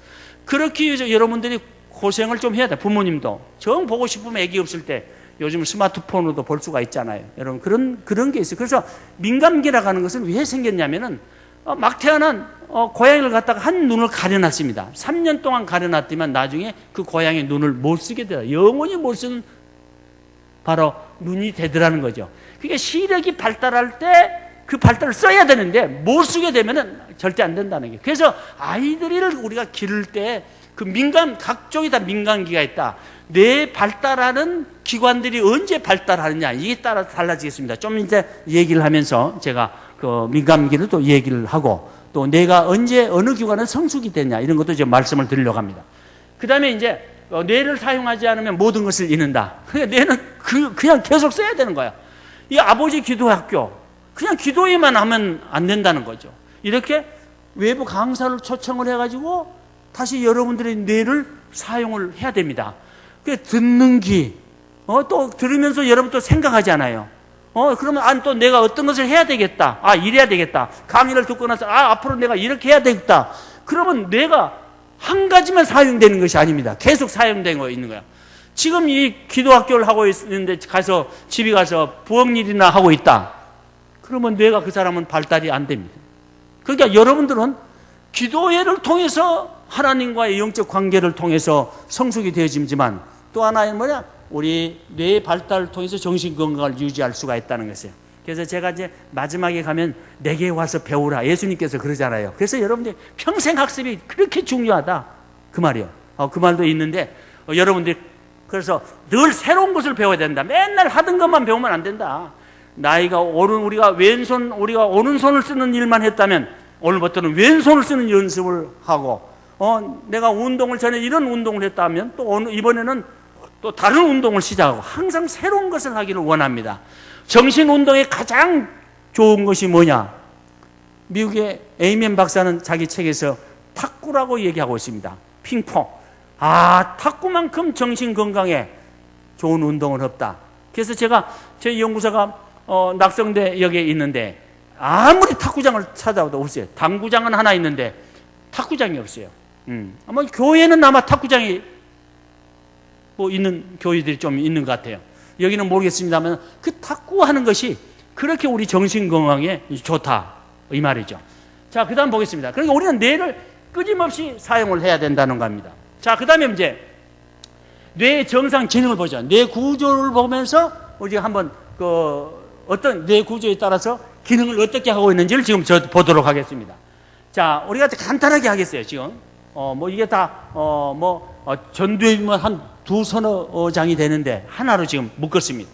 그렇게 해서 여러분들이 고생을 좀 해야 돼. 부모님도 정 보고 싶으면 애기 없을 때 요즘 스마트폰으로도 볼 수가 있잖아요. 여러분 그런 게 있어요. 그래서 민감기라고 하는 것은 왜 생겼냐면은 막 태어난 고양이를 갖다가 한 눈을 가려놨습니다. 3년 동안 가려놨더만 나중에 그 고양이 눈을 못 쓰게 되더라. 영원히 못 쓰는 바로 눈이 되더라는 거죠. 그러니까 시력이 발달할 때 그 발달을 써야 되는데 못 쓰게 되면은 절대 안 된다는 게. 그래서 아이들을 우리가 기를 때 그 각종이 다 민감기가 있다. 뇌 발달하는 기관들이 언제 발달하느냐 이게 따라 달라지겠습니다. 좀 이제 얘기를 하면서 제가 그 민감기를 또 얘기를 하고 또 뇌가 언제 어느 기관은 성숙이 되냐 이런 것도 좀 말씀을 드리려고 합니다. 그 다음에 이제 뇌를 사용하지 않으면 모든 것을 잃는다. 그러니까 뇌는 그냥 계속 써야 되는 거야. 이 아버지 기도학교 그냥 기도에만 하면 안 된다는 거죠. 이렇게 외부 강사를 초청을 해가지고 다시 여러분들의 뇌를 사용을 해야 됩니다. 그 듣는 귀, 또 들으면서 여러분 또 생각하잖아요. 그러면 또 내가 어떤 것을 해야 되겠다. 이래야 되겠다. 강의를 듣고 나서 앞으로 내가 이렇게 해야 되겠다. 그러면 뇌가 한 가지만 사용되는 것이 아닙니다. 계속 사용되고 있는 거야. 지금 이 기도학교를 하고 있는데 가서 집에 가서 부엌일이나 하고 있다. 그러면 뇌가 그 사람은 발달이 안 됩니다. 그러니까 여러분들은 기도회를 통해서 하나님과의 영적 관계를 통해서 성숙이 되어지지만 또 하나는 뭐냐? 우리 뇌의 발달을 통해서 정신 건강을 유지할 수가 있다는 것이에요. 그래서 제가 이제 마지막에 가면 내게 와서 배우라. 예수님께서 그러잖아요. 그래서 여러분들 평생 학습이 그렇게 중요하다. 그 말이요. 그 말도 있는데 여러분들이 그래서 늘 새로운 것을 배워야 된다. 맨날 하던 것만 배우면 안 된다. 나이가 우리가 오른손을 쓰는 일만 했다면 오늘부터는 왼손을 쓰는 연습을 하고 내가 운동을 전에 이런 운동을 했다면 또 이번에는 또 다른 운동을 시작하고 항상 새로운 것을 하기를 원합니다. 정신운동의 가장 좋은 것이 뭐냐? 미국의 에이멘 박사는 자기 책에서 탁구라고 얘기하고 있습니다. 핑퐁. 탁구만큼 정신건강에 좋은 운동은 없다. 그래서 제가 저희 연구소가 낙성대 역에 있는데 아무리 탁구장을 찾아도 없어요. 당구장은 하나 있는데 탁구장이 없어요. 아마 교회는 아마 탁구장이 있는 교회들이 좀 있는 것 같아요. 여기는 모르겠습니다만 그 탁구하는 것이 그렇게 우리 정신 건강에 좋다 이 말이죠. 자, 그다음 보겠습니다. 그러니까 우리는 뇌를 끊임없이 사용을 해야 된다는 겁니다. 자, 그다음에 이제 뇌의 정상 기능을 보죠. 뇌 구조를 보면서 우리가 한번 어떤 뇌 구조에 따라서 기능을 어떻게 하고 있는지를 지금 보도록 하겠습니다. 자, 우리가 간단하게 하겠어요. 지금 이게 다 전두엽이면 한 두서너 장이 되는데 하나로 지금 묶었습니다.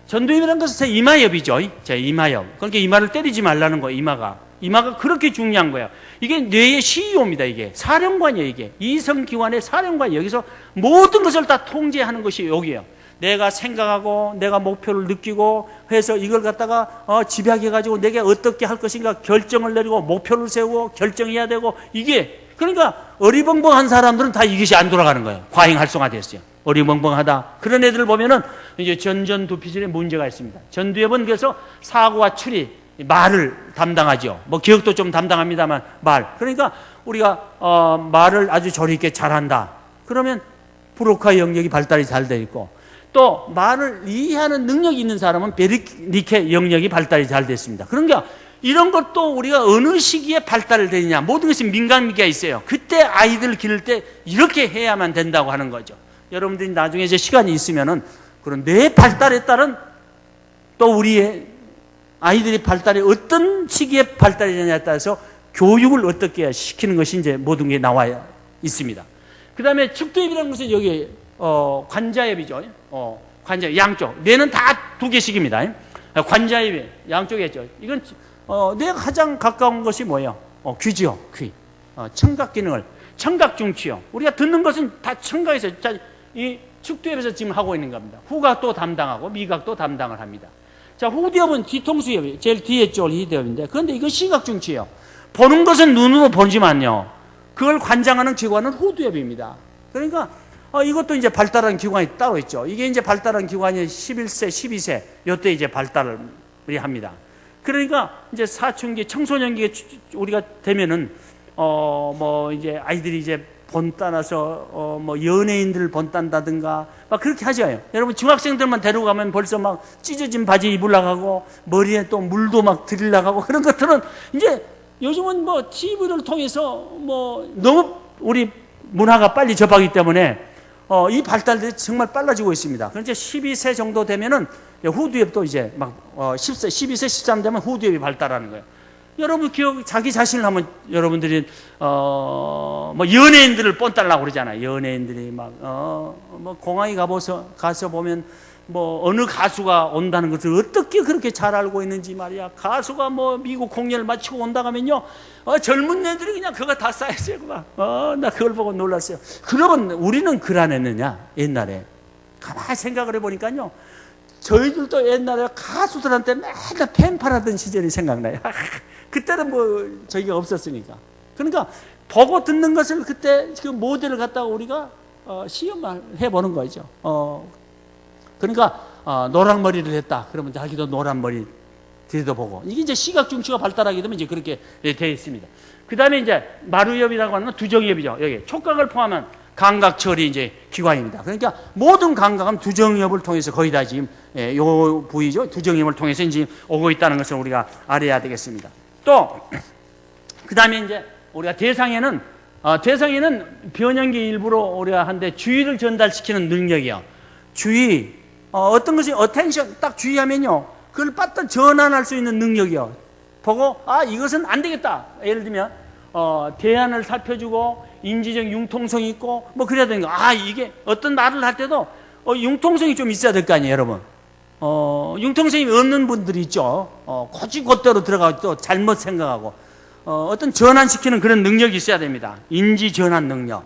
전두엽이라는 것은 제 이마엽이죠. 제 이마엽. 그러니까 이마를 때리지 말라는 거예요. 이마가 그렇게 중요한 거예요. 이게 뇌의 CEO입니다. 이게 사령관이에요. 이게 이성기관의 사령관이 여기서 모든 것을 다 통제하는 것이 여기예요. 내가 생각하고 내가 목표를 느끼고 해서 이걸 갖다가 집약해가지고 내가 어떻게 할 것인가 결정을 내리고 목표를 세우고 결정해야 되고 이게 그러니까 어리벙벙한 사람들은 다 이것이 안 돌아가는 거예요. 과잉 활성화됐어요. 어리벙벙하다. 그런 애들을 보면은 이제 전두피질에 문제가 있습니다. 전두엽은 그래서 사고와 추리, 말을 담당하죠. 기억도 좀 담당합니다만 말. 그러니까 우리가 말을 아주 조리 있게 잘한다. 그러면 브로카 영역이 발달이 잘 돼 있고 또 말을 이해하는 능력이 있는 사람은 베르니케 영역이 발달이 잘 됐습니다. 그러니까 이런 것도 우리가 어느 시기에 발달을 되느냐 모든 것이 민감미가 있어요. 그때 아이들 기를 때 이렇게 해야만 된다고 하는 거죠. 여러분들이 나중에 이제 시간이 있으면은 그런 뇌 발달에 따른 또 우리의 아이들이 발달이 어떤 시기에 발달이 되느냐에 따라서 교육을 어떻게 시키는 것이 이제 모든 게 나와 있습니다. 그 다음에 측두엽이라는 것은 여기 관자엽이죠. 관자엽 양쪽 뇌는 다 두 개씩입니다. 관자엽이 양쪽에 있죠. 이건 뇌가 가장 가까운 것이 뭐예요? 귀지요. 귀. 청각 기능을 청각중추요. 우리가 듣는 것은 다 청각에서 이 측두엽에서 지금 하고 있는 겁니다. 후각도 담당하고 미각도 담당을 합니다. 자, 후두엽은 뒤통수엽이 제일 뒤에 쪽 후두엽인데 그런데 이건 시각중추예요. 보는 것은 눈으로 보지만요. 그걸 관장하는 기관은 후두엽입니다. 그러니까 이것도 이제 발달한 기관이 따로 있죠. 이게 이제 발달한 기관이 11세, 12세 요때 이제 발달을 합니다. 그러니까 이제 사춘기, 청소년기에 우리가 되면은 이제 아이들이 이제 본따나서 연예인들을 본딴다든가 막 그렇게 하죠. 여러분 중학생들만 데리고 가면 벌써 막 찢어진 바지 입으려고 하고 머리에 또 물도 막 들이려고 하고 그런 것들은 이제 요즘은 TV를 통해서 너무 우리 문화가 빨리 접하기 때문에 이 발달들이 정말 빨라지고 있습니다. 그런데 12세 정도 되면은 후두엽도 이제 막 10세, 12세, 13 되면 후두엽이 발달하는 거예요. 여러분 자기 자신을 한번 여러분들이 연예인들을 뽐달라고 그러잖아요. 연예인들이 공항에 가서 보면 어느 가수가 온다는 것을 어떻게 그렇게 잘 알고 있는지 말이야. 가수가 미국 공연을 마치고 온다 하면요. 젊은 애들이 그냥 그거 다 쌓였어요. 나 그걸 보고 놀랐어요. 그러면 우리는 그러했느냐 옛날에. 가만히 생각을 해보니까요. 저희들도 옛날에 가수들한테 맨날 팬팔하던 시절이 생각나요. 그때는 저희가 없었으니까. 그러니까 보고 듣는 것을 그때 그 모델을 갖다가 우리가 시험을 해보는 거죠. 그러니까 노란머리를 했다. 그러면 자기도 노란머리 들여다보고 이게 이제 시각중추가 발달하게 되면 이제 그렇게 되어 있습니다. 그 다음에 이제 마루엽이라고 하는 건 두정엽이죠. 여기 촉각을 포함한 감각 처리 이제 기관입니다. 그러니까 모든 감각은 두정엽을 통해서 거의 다 지금 요 부위죠. 두정엽을 통해서 이제 오고 있다는 것을 우리가 알아야 되겠습니다. 또 그다음에 이제 우리가 대상에는 변형기 일부로 우리가 한데 주의를 전달시키는 능력이요. 주의 어떤 것이 어텐션 딱 주의하면요. 그걸 빠딱 전환할 수 있는 능력이요. 보고 이것은 안 되겠다. 예를 들면 대안을 살펴주고 인지적 융통성이 있고 뭐 그래야 되는 거. 이게 어떤 말을 할 때도 융통성이 좀 있어야 될 거 아니에요, 여러분. 융통성이 없는 분들이 있죠. 곧대로 들어가고 또 잘못 생각하고 어떤 전환시키는 그런 능력이 있어야 됩니다. 인지 전환 능력.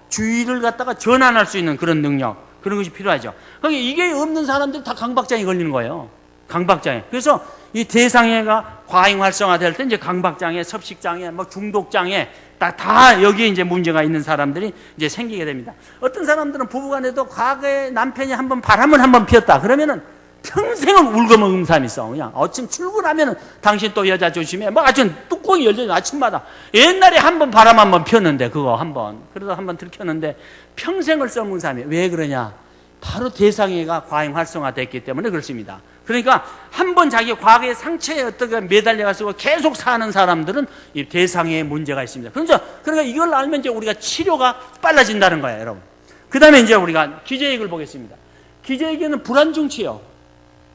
주의를 갖다가 전환할 수 있는 그런 능력. 그런 것이 필요하죠. 그러니까 이게 없는 사람들이 다 강박장애 걸리는 거예요. 강박장애. 그래서 이 대상해가 과잉 활성화될 때 이제 강박장애, 섭식장애, 뭐 중독장애 다 여기에 이제 문제가 있는 사람들이 이제 생기게 됩니다. 어떤 사람들은 부부간에도 과거에 남편이 한번 바람을 한번 피웠다. 그러면은 평생을 울고먹은 사람이 있어. 그냥 아침 출근하면은 당신 또 여자 조심해. 뭐 아침 뚜껑이 열려 아침마다. 옛날에 한번 바람 한번 피웠는데 그거 한번 그러다 한번 들켰는데 평생을 썩은 사람이 왜 그러냐? 바로 대상해가 과잉 활성화됐기 때문에 그렇습니다. 그러니까 한번 자기 과거의 상처에 어떻게 매달려가지고 계속 사는 사람들은 이 대상해에 문제가 있습니다. 그러니까 이걸 알면 이제 우리가 치료가 빨라진다는 거예요, 여러분. 그 다음에 이제 우리가 기저액을 보겠습니다. 기저액에는 불안중치요.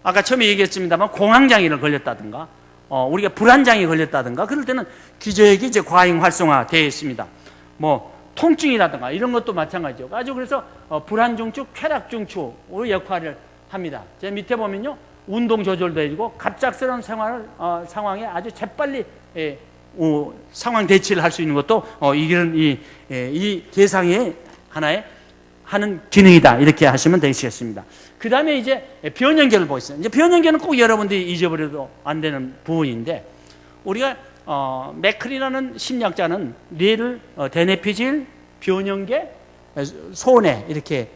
아까 처음에 얘기했습니다만 공황장애를 걸렸다든가, 우리가 불안장애 걸렸다든가 그럴 때는 기저액이 이제 과잉 활성화되어 있습니다. 뭐 통증이라든가 이런 것도 마찬가지죠. 아주 그래서 불안중추, 쾌락중추의 역할을 합니다. 제 밑에 보면요. 운동 조절도 해주고 갑작스러운 상황에 아주 재빨리 상황 대치를 할 수 있는 것도 이런 이 대상의 하나의 하는 기능이다. 이렇게 하시면 되시겠습니다. 그 다음에 이제 변형계를 보겠습니다. 이제 변형계는 꼭 여러분들이 잊어버려도 안 되는 부분인데 우리가 맥클이라는 심리학자는 뇌를 대뇌피질, 변형계, 소뇌 이렇게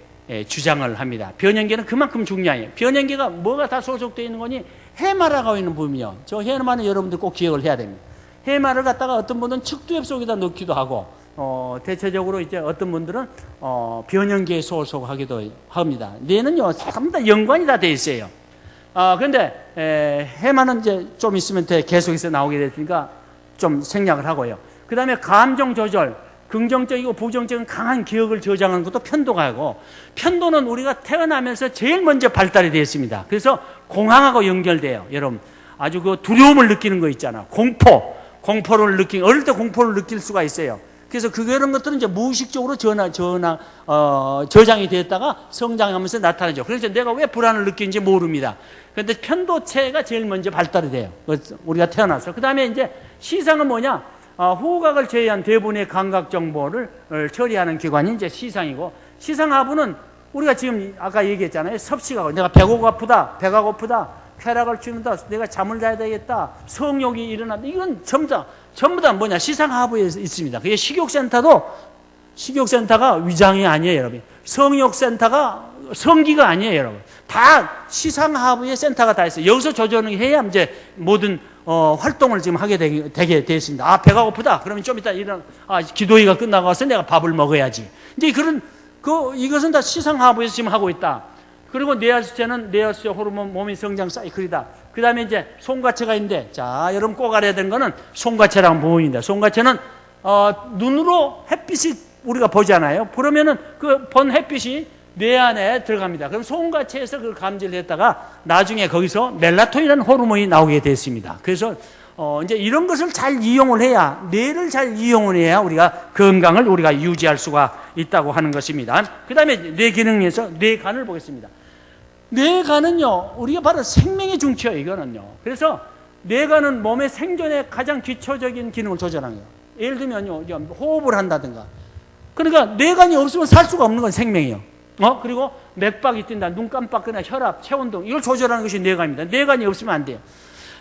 주장을 합니다. 변형계는 그만큼 중요해요. 변형계가 뭐가 다 소속되어 있는 거니 해마라고 있는 부분이요. 저 해마는 여러분들 꼭 기억을 해야 됩니다. 해마를 갖다가 어떤 분은 측두엽 속에다 넣기도 하고 대체적으로 이제 어떤 분들은 변형계에 소속하기도 합니다. 뇌는요 전부 다 연관이 다 돼 있어요. 그런데 해마는 이제 좀 있으면 계속해서 나오게 됐으니까 좀 생략을 하고요. 그 다음에 감정 조절, 긍정적이고 부정적인 강한 기억을 저장하는 것도 편도가 하고, 편도는 우리가 태어나면서 제일 먼저 발달이 되어 있습니다. 그래서 공황하고 연결돼요. 여러분 아주 그 두려움을 느끼는 거 있잖아. 공포를 어릴 때 공포를 느낄 수가 있어요. 그래서 그런 것들은 이제 무의식적으로 저장이 됐다가 성장하면서 나타나죠. 그래서 내가 왜 불안을 느끼는지 모릅니다. 그런데 편도체가 제일 먼저 발달이 돼요. 우리가 태어나서. 그 다음에 이제 시상은 뭐냐? 후각을 제외한 대부분의 감각 정보를 처리하는 기관이 이제 시상이고, 시상하부는 우리가 지금 아까 얘기했잖아요. 섭식하고 내가 배가 고프다, 쾌락을 취한다, 내가 잠을 자야 되겠다, 성욕이 일어난다. 이건 전부 다 뭐냐? 시상하부에 있습니다. 그게 식욕센터가 위장이 아니에요, 여러분. 성욕센터가 성기가 아니에요, 여러분. 다 시상하부의 센터가 다 있어요. 여기서 조절을 해야 이제 모든 활동을 지금 하게 되게 되었습니다. 배가 고프다. 그러면 좀 이따 기도회가 끝나고 와서 내가 밥을 먹어야지. 이제 이것은 다 시상하부에서 지금 하고 있다. 그리고 뇌하수체는 뇌하수체 호르몬 몸의 성장 사이클이다. 그 다음에 이제 송과체가 있는데, 자, 여러분 꼭 알아야 되는 거는 송과체라는 부분입니다. 송과체는 눈으로 햇빛이 우리가 보잖아요. 그러면은 그 본 햇빛이 뇌 안에 들어갑니다. 그럼 송과체에서 그걸 감지를 했다가 나중에 거기서 멜라토닌이라는 호르몬이 나오게 됐습니다. 그래서 이제 이런 것을 잘 이용을 해야, 뇌를 잘 이용을 해야 우리가 건강을 우리가 유지할 수가 있다고 하는 것입니다. 그 다음에 뇌 기능에서 뇌간을 보겠습니다. 뇌간은요, 우리가 바로 생명의 중추예요, 이거는요. 그래서 뇌간은 몸의 생존의 가장 기초적인 기능을 조절하는 거예요. 예를 들면요, 호흡을 한다든가. 그러니까 뇌간이 없으면 살 수가 없는 건 생명이에요. 그리고 맥박이 뛴다, 눈 깜빡거나 혈압, 체온등, 이걸 조절하는 것이 뇌간입니다. 뇌간이 없으면 안 돼요.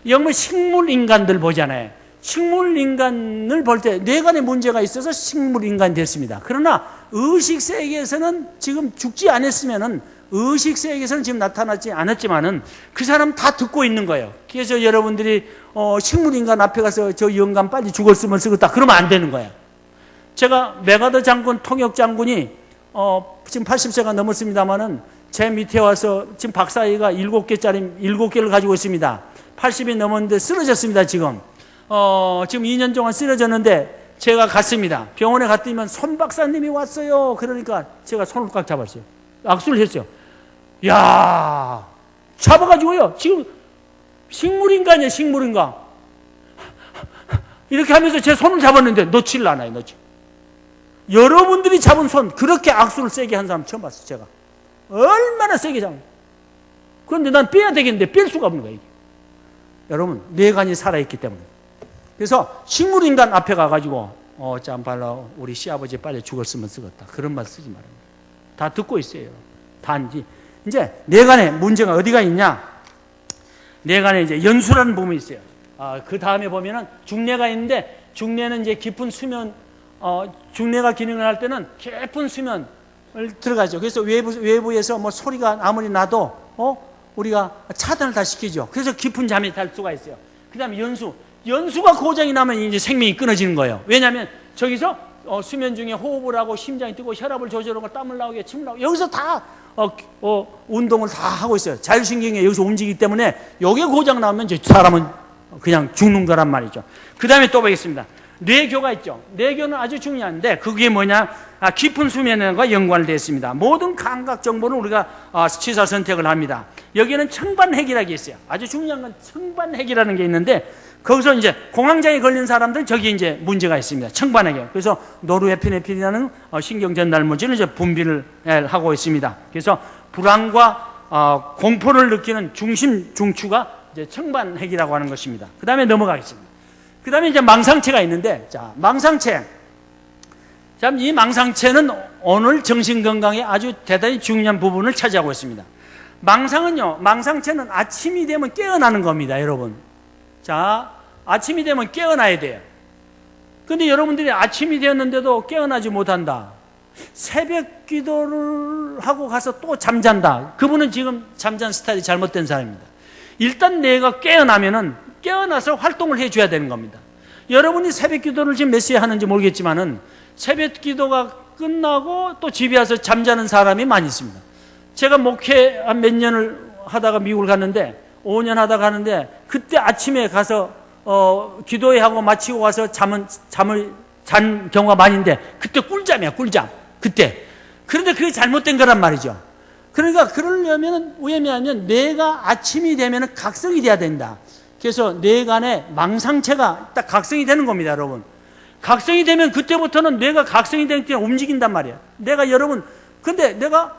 영물 식물 인간들 보잖아요. 식물 인간을 볼 때 뇌간에 문제가 있어서 식물 인간이 됐습니다. 그러나 의식 세계에서는 지금 죽지 않았으면은, 의식 세계에서는 지금 나타나지 않았지만은 그 사람 다 듣고 있는 거예요. 그래서 여러분들이 식물 인간 앞에 가서 저 영감 빨리 죽었으면 쓰겠다 그러면 안 되는 거예요. 제가 메가더 장군, 통역 장군이 지금 80세가 넘었습니다만은 제 밑에 와서 지금 박사위가 7개를 가지고 있습니다. 80이 넘었는데 쓰러졌습니다, 지금. 지금 2년 동안 쓰러졌는데 제가 갔습니다. 병원에 갔더니만 손 박사님이 왔어요. 그러니까 제가 손을 꽉 잡았어요. 악수를 했어요. 야, 잡아가지고요. 지금 식물인간이에요, 식물인간. 이렇게 하면서 제 손을 잡았는데 놓지를 않아요, 여러분들이 잡은 손, 그렇게 악수를 세게 한 사람 처음 봤어요, 제가. 얼마나 세게 잡은. 그런데 난 빼야 되겠는데 뺄 수가 없는 거예요, 이게. 여러분, 뇌관이 살아있기 때문에. 그래서 식물인간 앞에 가가지고, 짬발라, 우리 시아버지 빨리 죽었으면 쓰겠다. 그런 말 쓰지 말아요. 다 듣고 있어요. 단지. 이제 뇌관에 문제가 어디가 있냐? 뇌관에 이제 연수라는 부분이 있어요. 그 다음에 보면은 중뇌가 있는데, 중뇌는 이제 깊은 수면, 중뇌가 기능을 할 때는 깊은 수면을 들어가죠. 그래서 외부에서 뭐 소리가 아무리 나도, 우리가 차단을 다 시키죠. 그래서 깊은 잠이 달 수가 있어요. 그 다음에 연수가 고장이 나면 이제 생명이 끊어지는 거예요. 왜냐하면 저기서 수면 중에 호흡을 하고 심장이 뛰고 혈압을 조절하고 땀을 나오게 침을 나오게 여기서 다 운동을 다 하고 있어요. 자율신경이 여기서 움직이기 때문에 여기에 고장 나오면 이제 사람은 그냥 죽는 거란 말이죠. 그 다음에 또 보겠습니다. 뇌교가 있죠. 뇌교는 아주 중요한데 그게 뭐냐? 깊은 수면과 연관되어 있습니다. 모든 감각 정보는 우리가 취사 선택을 합니다. 여기는 청반핵이라는 게 있어요. 아주 중요한 건 청반핵이라는 게 있는데 거기서 이제 공황장애 걸린 사람들은 저기 이제 문제가 있습니다. 청반핵이에요. 그래서 노르에피네핀이라는 신경 전달 물질을 이제 분비를 하고 있습니다. 그래서 불안과 공포를 느끼는 중심 중추가 이제 청반핵이라고 하는 것입니다. 그 다음에 넘어가겠습니다. 그 다음에 이제 망상체가 있는데, 자, 망상체. 참, 이 망상체는 오늘 정신건강에 아주 대단히 중요한 부분을 차지하고 있습니다. 망상체는 아침이 되면 깨어나는 겁니다, 여러분. 자, 아침이 되면 깨어나야 돼요. 근데 여러분들이 아침이 되었는데도 깨어나지 못한다. 새벽 기도를 하고 가서 또 잠잔다. 그분은 지금 잠잔 스타일이 잘못된 사람입니다. 일단 내가 깨어나서 활동을 해줘야 되는 겁니다. 여러분이 새벽 기도를 지금 몇 시에 하는지 모르겠지만은 새벽 기도가 끝나고 또 집에 와서 잠자는 사람이 많이 있습니다. 제가 목회 한 몇 년을 하다가 미국을 갔는데 5년 하다가 가는데 그때 아침에 가서 기도회 하고 마치고 와서 잠을 잔 경우가 많은데 그때 꿀잠이야, 꿀잠. 그때. 그런데 그게 잘못된 거란 말이죠. 그러니까 그러려면 왜냐하면 뇌가 아침이 되면 각성이 돼야 된다. 그래서 뇌간에 망상체가 딱 각성이 되는 겁니다, 여러분. 각성이 되면 그때부터는 뇌가 각성이 되기 때문에 움직인단 말이에요. 근데 내가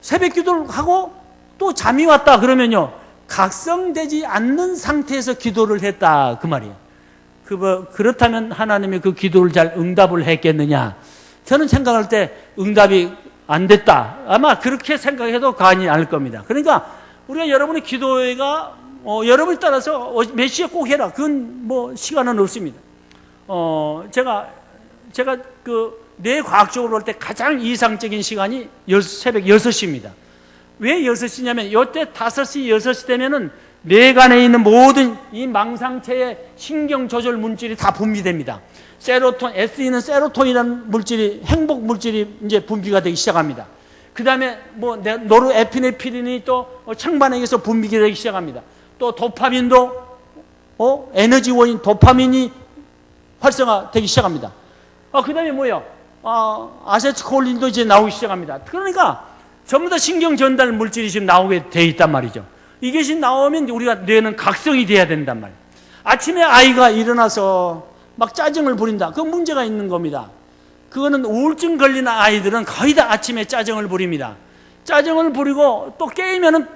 새벽 기도를 하고 또 잠이 왔다 그러면요. 각성되지 않는 상태에서 기도를 했다 그 말이에요. 그렇다면 하나님이 그 기도를 잘 응답을 했겠느냐? 저는 생각할 때 응답이 안 됐다. 아마 그렇게 생각해도 과언이 아닐 겁니다. 그러니까 우리가 여러분의 기도회가 여러분에 따라서 몇 시에 꼭 해라. 그건 뭐 시간은 없습니다. 제가 뇌과학적으로 볼 때 가장 이상적인 시간이 새벽 6시입니다. 왜 6시냐면 이때 5시, 6시 되면은 뇌간에 있는 모든 이 망상체의 신경 조절 물질이 다 분비됩니다. S는 세로토닌이라는 물질이, 행복 물질이 이제 분비가 되기 시작합니다. 그 다음에 노르에피네프린이 또 청반핵에서 분비가 되기 시작합니다. 또 도파민도, 에너지원인 도파민이 활성화되기 시작합니다. 그 다음에 뭐예요? 아세트콜린도 이제 나오기 시작합니다. 그러니까 전부 다 신경 전달 물질이 지금 나오게 돼 있단 말이죠. 이게 지금 나오면 우리가 뇌는 각성이 돼야 된단 말이에요. 아침에 아이가 일어나서 막 짜증을 부린다. 그 문제가 있는 겁니다. 그거는 우울증 걸린 아이들은 거의 다 아침에 짜증을 부립니다. 짜증을 부리고 또 깨면은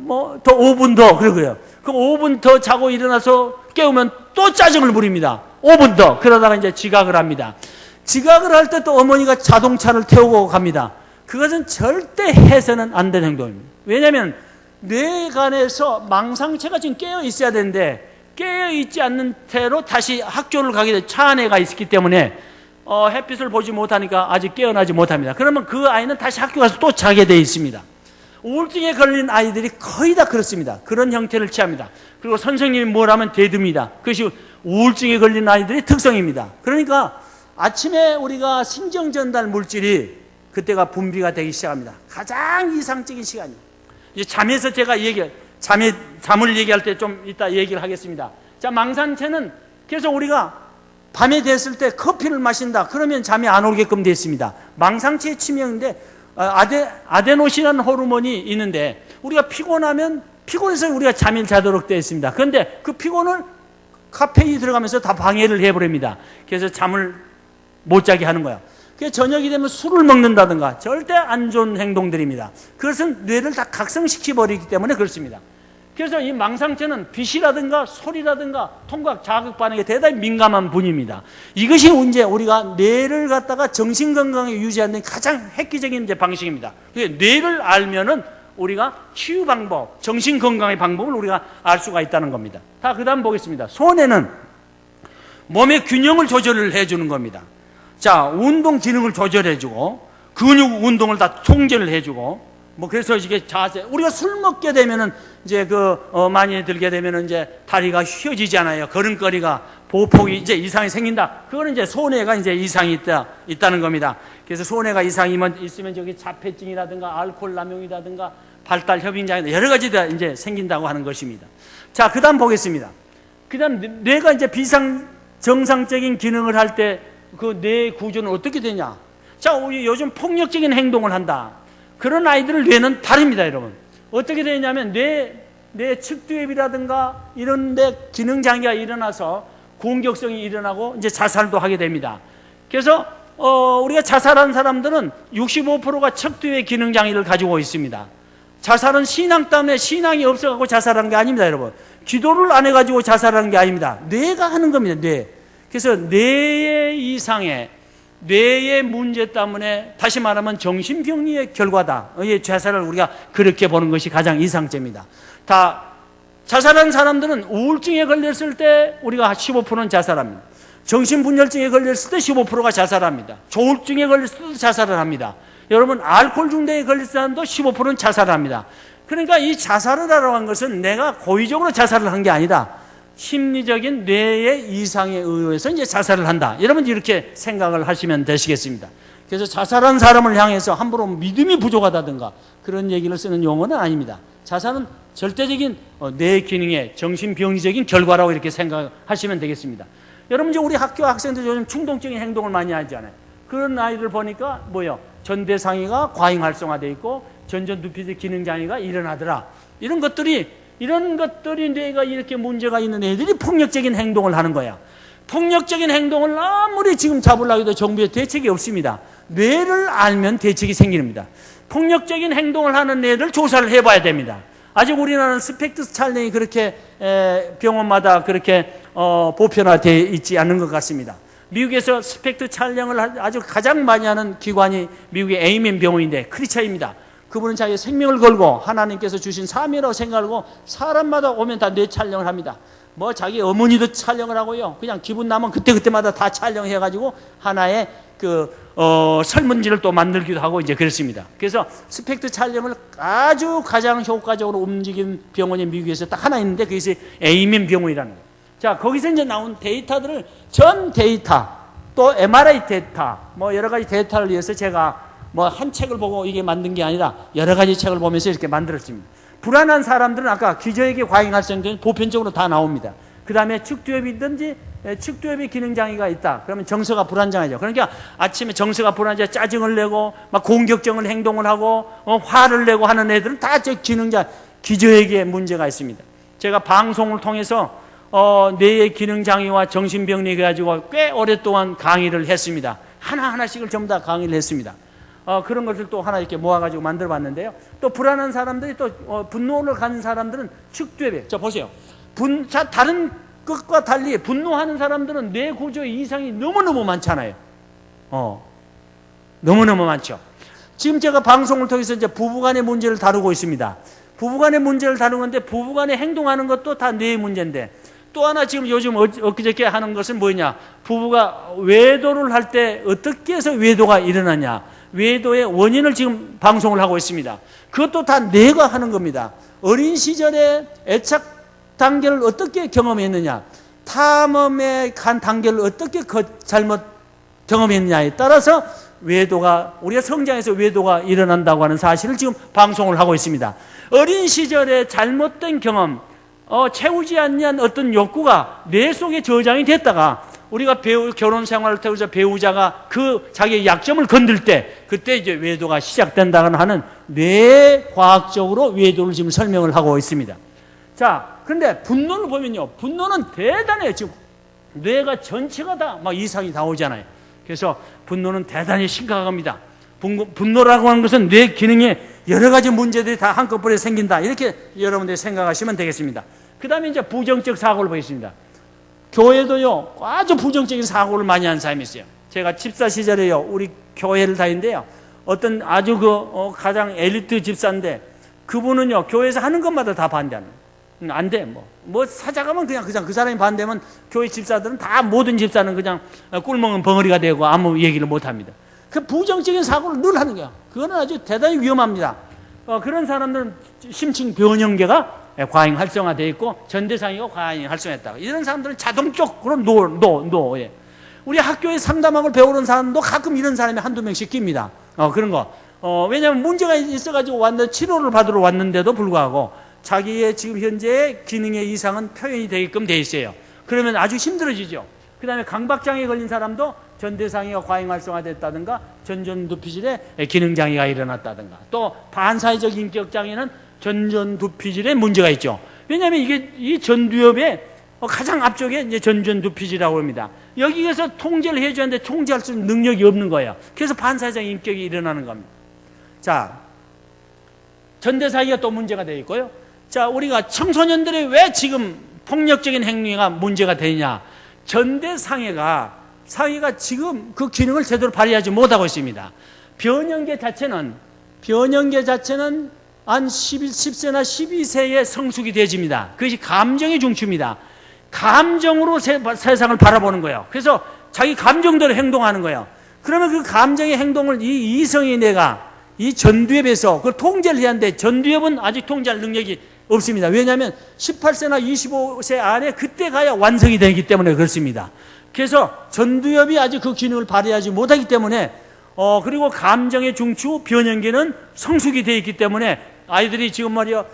뭐 더 5분 더 그러고요. 그 5분 더 자고 일어나서 깨우면 또 짜증을 부립니다. 5분 더. 그러다가 이제 지각을 합니다. 지각을 할 때 또 어머니가 자동차를 태우고 갑니다. 그것은 절대 해서는 안 되는 행동입니다. 왜냐하면 뇌간에서 망상체가 지금 깨어 있어야 되는데 깨어 있지 않는 채로 다시 학교를 가게 돼 차 안에 가 있기 때문에 햇빛을 보지 못하니까 아직 깨어나지 못합니다. 그러면 그 아이는 다시 학교 가서 또 자게 돼 있습니다. 우울증에 걸린 아이들이 거의 다 그렇습니다. 그런 형태를 취합니다. 그리고 선생님이 뭘 하면 대듭니다. 그것이 우울증에 걸린 아이들의 특성입니다. 그러니까 아침에 우리가 신경 전달 물질이 그때가 분비가 되기 시작합니다. 가장 이상적인 시간이에요. 이제 잠에서 제가 잠을 얘기할 때 좀 이따 얘기를 하겠습니다. 자, 망상체는 그래서 우리가 밤에 됐을 때 커피를 마신다. 그러면 잠이 안 오게끔 되어 있습니다. 망상체의 치명인데 아데노신이라는 호르몬이 있는데 우리가 피곤해서 우리가 잠을 자도록 되어 있습니다. 그런데 그 피곤을 카페인이 들어가면서 다 방해를 해버립니다. 그래서 잠을 못 자게 하는 거예요. 그래서 저녁이 되면 술을 먹는다든가 절대 안 좋은 행동들입니다. 그것은 뇌를 다 각성시켜 버리기 때문에 그렇습니다. 그래서 이 망상체는 빛이라든가 소리라든가 통각, 자극 반응에 대단히 민감한 분입니다. 이것이 이제 우리가 뇌를 갖다가 정신 건강에 유지하는 가장 획기적인 이제 방식입니다. 뇌를 알면은 우리가 치유 방법, 정신 건강의 방법을 우리가 알 수가 있다는 겁니다. 다 그다음 보겠습니다. 손에는 몸의 균형을 조절을 해주는 겁니다. 자, 운동 기능을 조절해주고 근육 운동을 다 통제를 해주고 그래서 이게 자세, 우리가 술 먹게 되면은 이제 많이 들게 되면은 이제 다리가 휘어지잖아요. 걸음걸이가 보폭이 이제 이상이 생긴다. 그거는 이제 손해가 이제 이상이 있다는 겁니다. 그래서 손해가 이상이 있으면 저기 자폐증이라든가 알코올 남용이라든가 발달 협인장애 여러 가지가 이제 생긴다고 하는 것입니다. 자, 그다음 보겠습니다. 그다음 뇌가 이제 정상적인 기능을 할 때 그 뇌 구조는 어떻게 되냐? 자, 우리 요즘 폭력적인 행동을 한다. 그런 아이들을 뇌는 다릅니다, 여러분. 어떻게 되냐면 뇌 측두엽이라든가 이런 데 기능 장애가 일어나서 공격성이 일어나고 이제 자살도 하게 됩니다. 그래서 우리가 자살한 사람들은 65%가 척두의 기능 장애를 가지고 있습니다. 자살은 신앙 때문에 신앙이 없어갖고 자살한 게 아닙니다, 여러분. 기도를 안 해가지고 자살하는 게 아닙니다. 뇌가 하는 겁니다, 뇌. 그래서 뇌의 이상에 뇌의 문제 때문에 다시 말하면 정신병리의 결과다. 자살을 우리가 그렇게 보는 것이 가장 이상점입니다. 다 자살한 사람들은 우울증에 걸렸을 때 우리가 15%는 자살합니다. 정신분열증에 걸렸을 때 15%가 자살합니다. 조울증에 걸렸을 때도 자살을 합니다. 여러분 알코올 중독에 걸렸을 때도 15%는 자살을 합니다. 그러니까 이 자살을 하러 한 것은 내가 고의적으로 자살을 한 게 아니다. 심리적인 뇌의 이상에 의해서 이제 자살을 한다. 여러분 이렇게 생각을 하시면 되시겠습니다. 그래서 자살한 사람을 향해서 함부로 믿음이 부족하다든가 그런 얘기를 쓰는 용어는 아닙니다. 자살은 절대적인 뇌 기능의 정신병리적인 결과라고 이렇게 생각하시면 되겠습니다. 여러분 이제 우리 학교 학생들 요즘 충동적인 행동을 많이 하잖아요. 그런 아이들 보니까 전대상위가 과잉 활성화되어 있고 전두피질 기능 장애가 일어나더라. 이런 것들이 뇌가 이렇게 문제가 있는 애들이 폭력적인 행동을 하는 거야. 폭력적인 행동을 아무리 지금 잡으려고 해도 정부에 대책이 없습니다. 뇌를 알면 대책이 생깁니다. 폭력적인 행동을 하는 애들 조사를 해봐야 됩니다. 아직 우리나라는 스펙트 촬영이 그렇게 병원마다 그렇게 보편화되어 있지 않은 것 같습니다. 미국에서 스펙트 촬영을 아주 가장 많이 하는 기관이 미국의 에이멘 병원인데 크리처입니다. 그분은 자기의 생명을 걸고 하나님께서 주신 사명이라고 생각하고 사람마다 오면 다 뇌 촬영을 합니다. 자기 어머니도 촬영을 하고요. 그냥 기분 나면 그때마다 다 촬영해가지고 하나의 설문지를 또 만들기도 하고 이제 그렇습니다. 그래서 스펙트 촬영을 아주 가장 효과적으로 움직인 병원이 미국에서 딱 하나 있는데 그것이 에이멘 병원이라는 거예요. 자, 거기서 이제 나온 데이터들을 전 데이터 또 MRI 데이터 여러 가지 데이터를 위해서 제가 한 책을 보고 이게 만든 게 아니라 여러 가지 책을 보면서 이렇게 만들었습니다. 불안한 사람들은 아까 기저에게 과잉 활성된 보편적으로 다 나옵니다. 그 다음에 측두엽이든지 측두엽의 기능 장애가 있다. 그러면 정서가 불안정하죠. 그러니까 아침에 정서가 불안해져 짜증을 내고 막 공격적인 행동을 하고 화를 내고 하는 애들은 다 기저에게 문제가 있습니다. 제가 방송을 통해서 뇌의 기능 장애와 정신병리 가지고 꽤 오랫동안 강의를 했습니다. 하나하나씩을 전부 다 강의를 했습니다. 그런 것을 또 하나 이렇게 모아가지고 만들어 봤는데요. 또 불안한 사람들이 또 분노를 가진 사람들은 측두엽에 보세요. 다른 것과 달리 분노하는 사람들은 뇌 구조의 이상이 너무너무 많잖아요. 너무너무 많죠. 지금 제가 방송을 통해서 이제 부부간의 문제를 다루고 있습니다. 부부간의 문제를 다루는데 부부간에 행동하는 것도 다 뇌의 문제인데 또 하나 지금 요즘 엊그저께 하는 것은 뭐냐? 부부가 외도를 할 때 어떻게 해서 외도가 일어나냐? 외도의 원인을 지금 방송을 하고 있습니다. 그것도 다 뇌가 하는 겁니다. 어린 시절에 애착 단계를 어떻게 경험했느냐? 탐험의 간 단계를 어떻게 잘못 경험했느냐에 따라서 외도가, 우리가 성장해서 외도가 일어난다고 하는 사실을 지금 방송을 하고 있습니다. 어린 시절에 잘못된 경험, 채우지 않는 어떤 욕구가 뇌 속에 저장이 됐다가 우리가 결혼 생활을 통해서 배우자가 그 자기의 약점을 건들 때 그때 이제 외도가 시작된다고 하는 뇌과학적으로 외도를 지금 설명을 하고 있습니다. 자, 그런데 분노를 보면요. 분노는 대단해요. 지금 뇌가 전체가 다 막 이상이 다 오잖아요. 그래서 분노는 대단히 심각합니다. 분노라고 하는 것은 뇌 기능에 여러 가지 문제들이 다 한꺼번에 생긴다. 이렇게 여러분들이 생각하시면 되겠습니다. 그 다음에 이제 부정적 사고를 보겠습니다. 교회도요, 아주 부정적인 사고를 많이 하는 사람이 있어요. 제가 집사 시절에요, 우리 교회를 다니는데요. 어떤 아주 가장 엘리트 집사인데, 그분은요, 교회에서 하는 것마다 다 반대하는 거예요. 안 돼, 뭐 사자가면 그냥 그 사람이 반대면 교회 집사들은 다 모든 집사는 그냥 꿀먹은 벙어리가 되고 아무 얘기를 못 합니다. 그 부정적인 사고를 늘 하는 거야. 그거는 아주 대단히 위험합니다. 그런 사람들은 심층 변형계가 과잉 활성화되어 있고 전대상이가 과잉 활성화했다. 이런 사람들은 자동적으로 예. 우리 학교에 상담학을 배우는 사람도 가끔 이런 사람이 한두 명씩 낍니다. 그런 거. 왜냐하면 문제가 있어가지고 치료를 받으러 왔는데도 불구하고 자기의 지금 현재 기능의 이상은 표현이 되게끔 돼 있어요. 그러면 아주 힘들어지죠. 그 다음에 강박장애 걸린 사람도 전대상이가 과잉 활성화됐다든가 전전두피질에 기능장애가 일어났다든가 또 반사회적 인격장애는 전전두피질에 문제가 있죠. 왜냐하면 이게 이 전두엽의 가장 앞쪽에 이제 전전두피질이라고 합니다. 여기에서 통제를 해줘야 하는데 통제할 수 있는 능력이 없는 거예요. 그래서 반사회적 인격이 일어나는 겁니다. 자, 전대사이가 또 문제가 되어 있고요. 자, 우리가 청소년들이 왜 지금 폭력적인 행위가 문제가 되느냐? 전대상해가 지금 그 기능을 제대로 발휘하지 못하고 있습니다. 변형계 자체는 한 10세나 12세에 성숙이 되어집니다. 그것이 감정의 중추입니다. 감정으로 세상을 바라보는 거예요. 그래서 자기 감정대로 행동하는 거예요. 그러면 그 감정의 행동을 이 이성의 뇌가 이 전두엽에서 그걸 통제를 해야 하는데 전두엽은 아직 통제할 능력이 없습니다. 왜냐하면 18세나 25세 안에 그때 가야 완성이 되기 때문에 그렇습니다. 그래서 전두엽이 아직 그 기능을 발휘하지 못하기 때문에 그리고 감정의 중추 변형계는 성숙이 되어 있기 때문에 아이들이 지금 말이야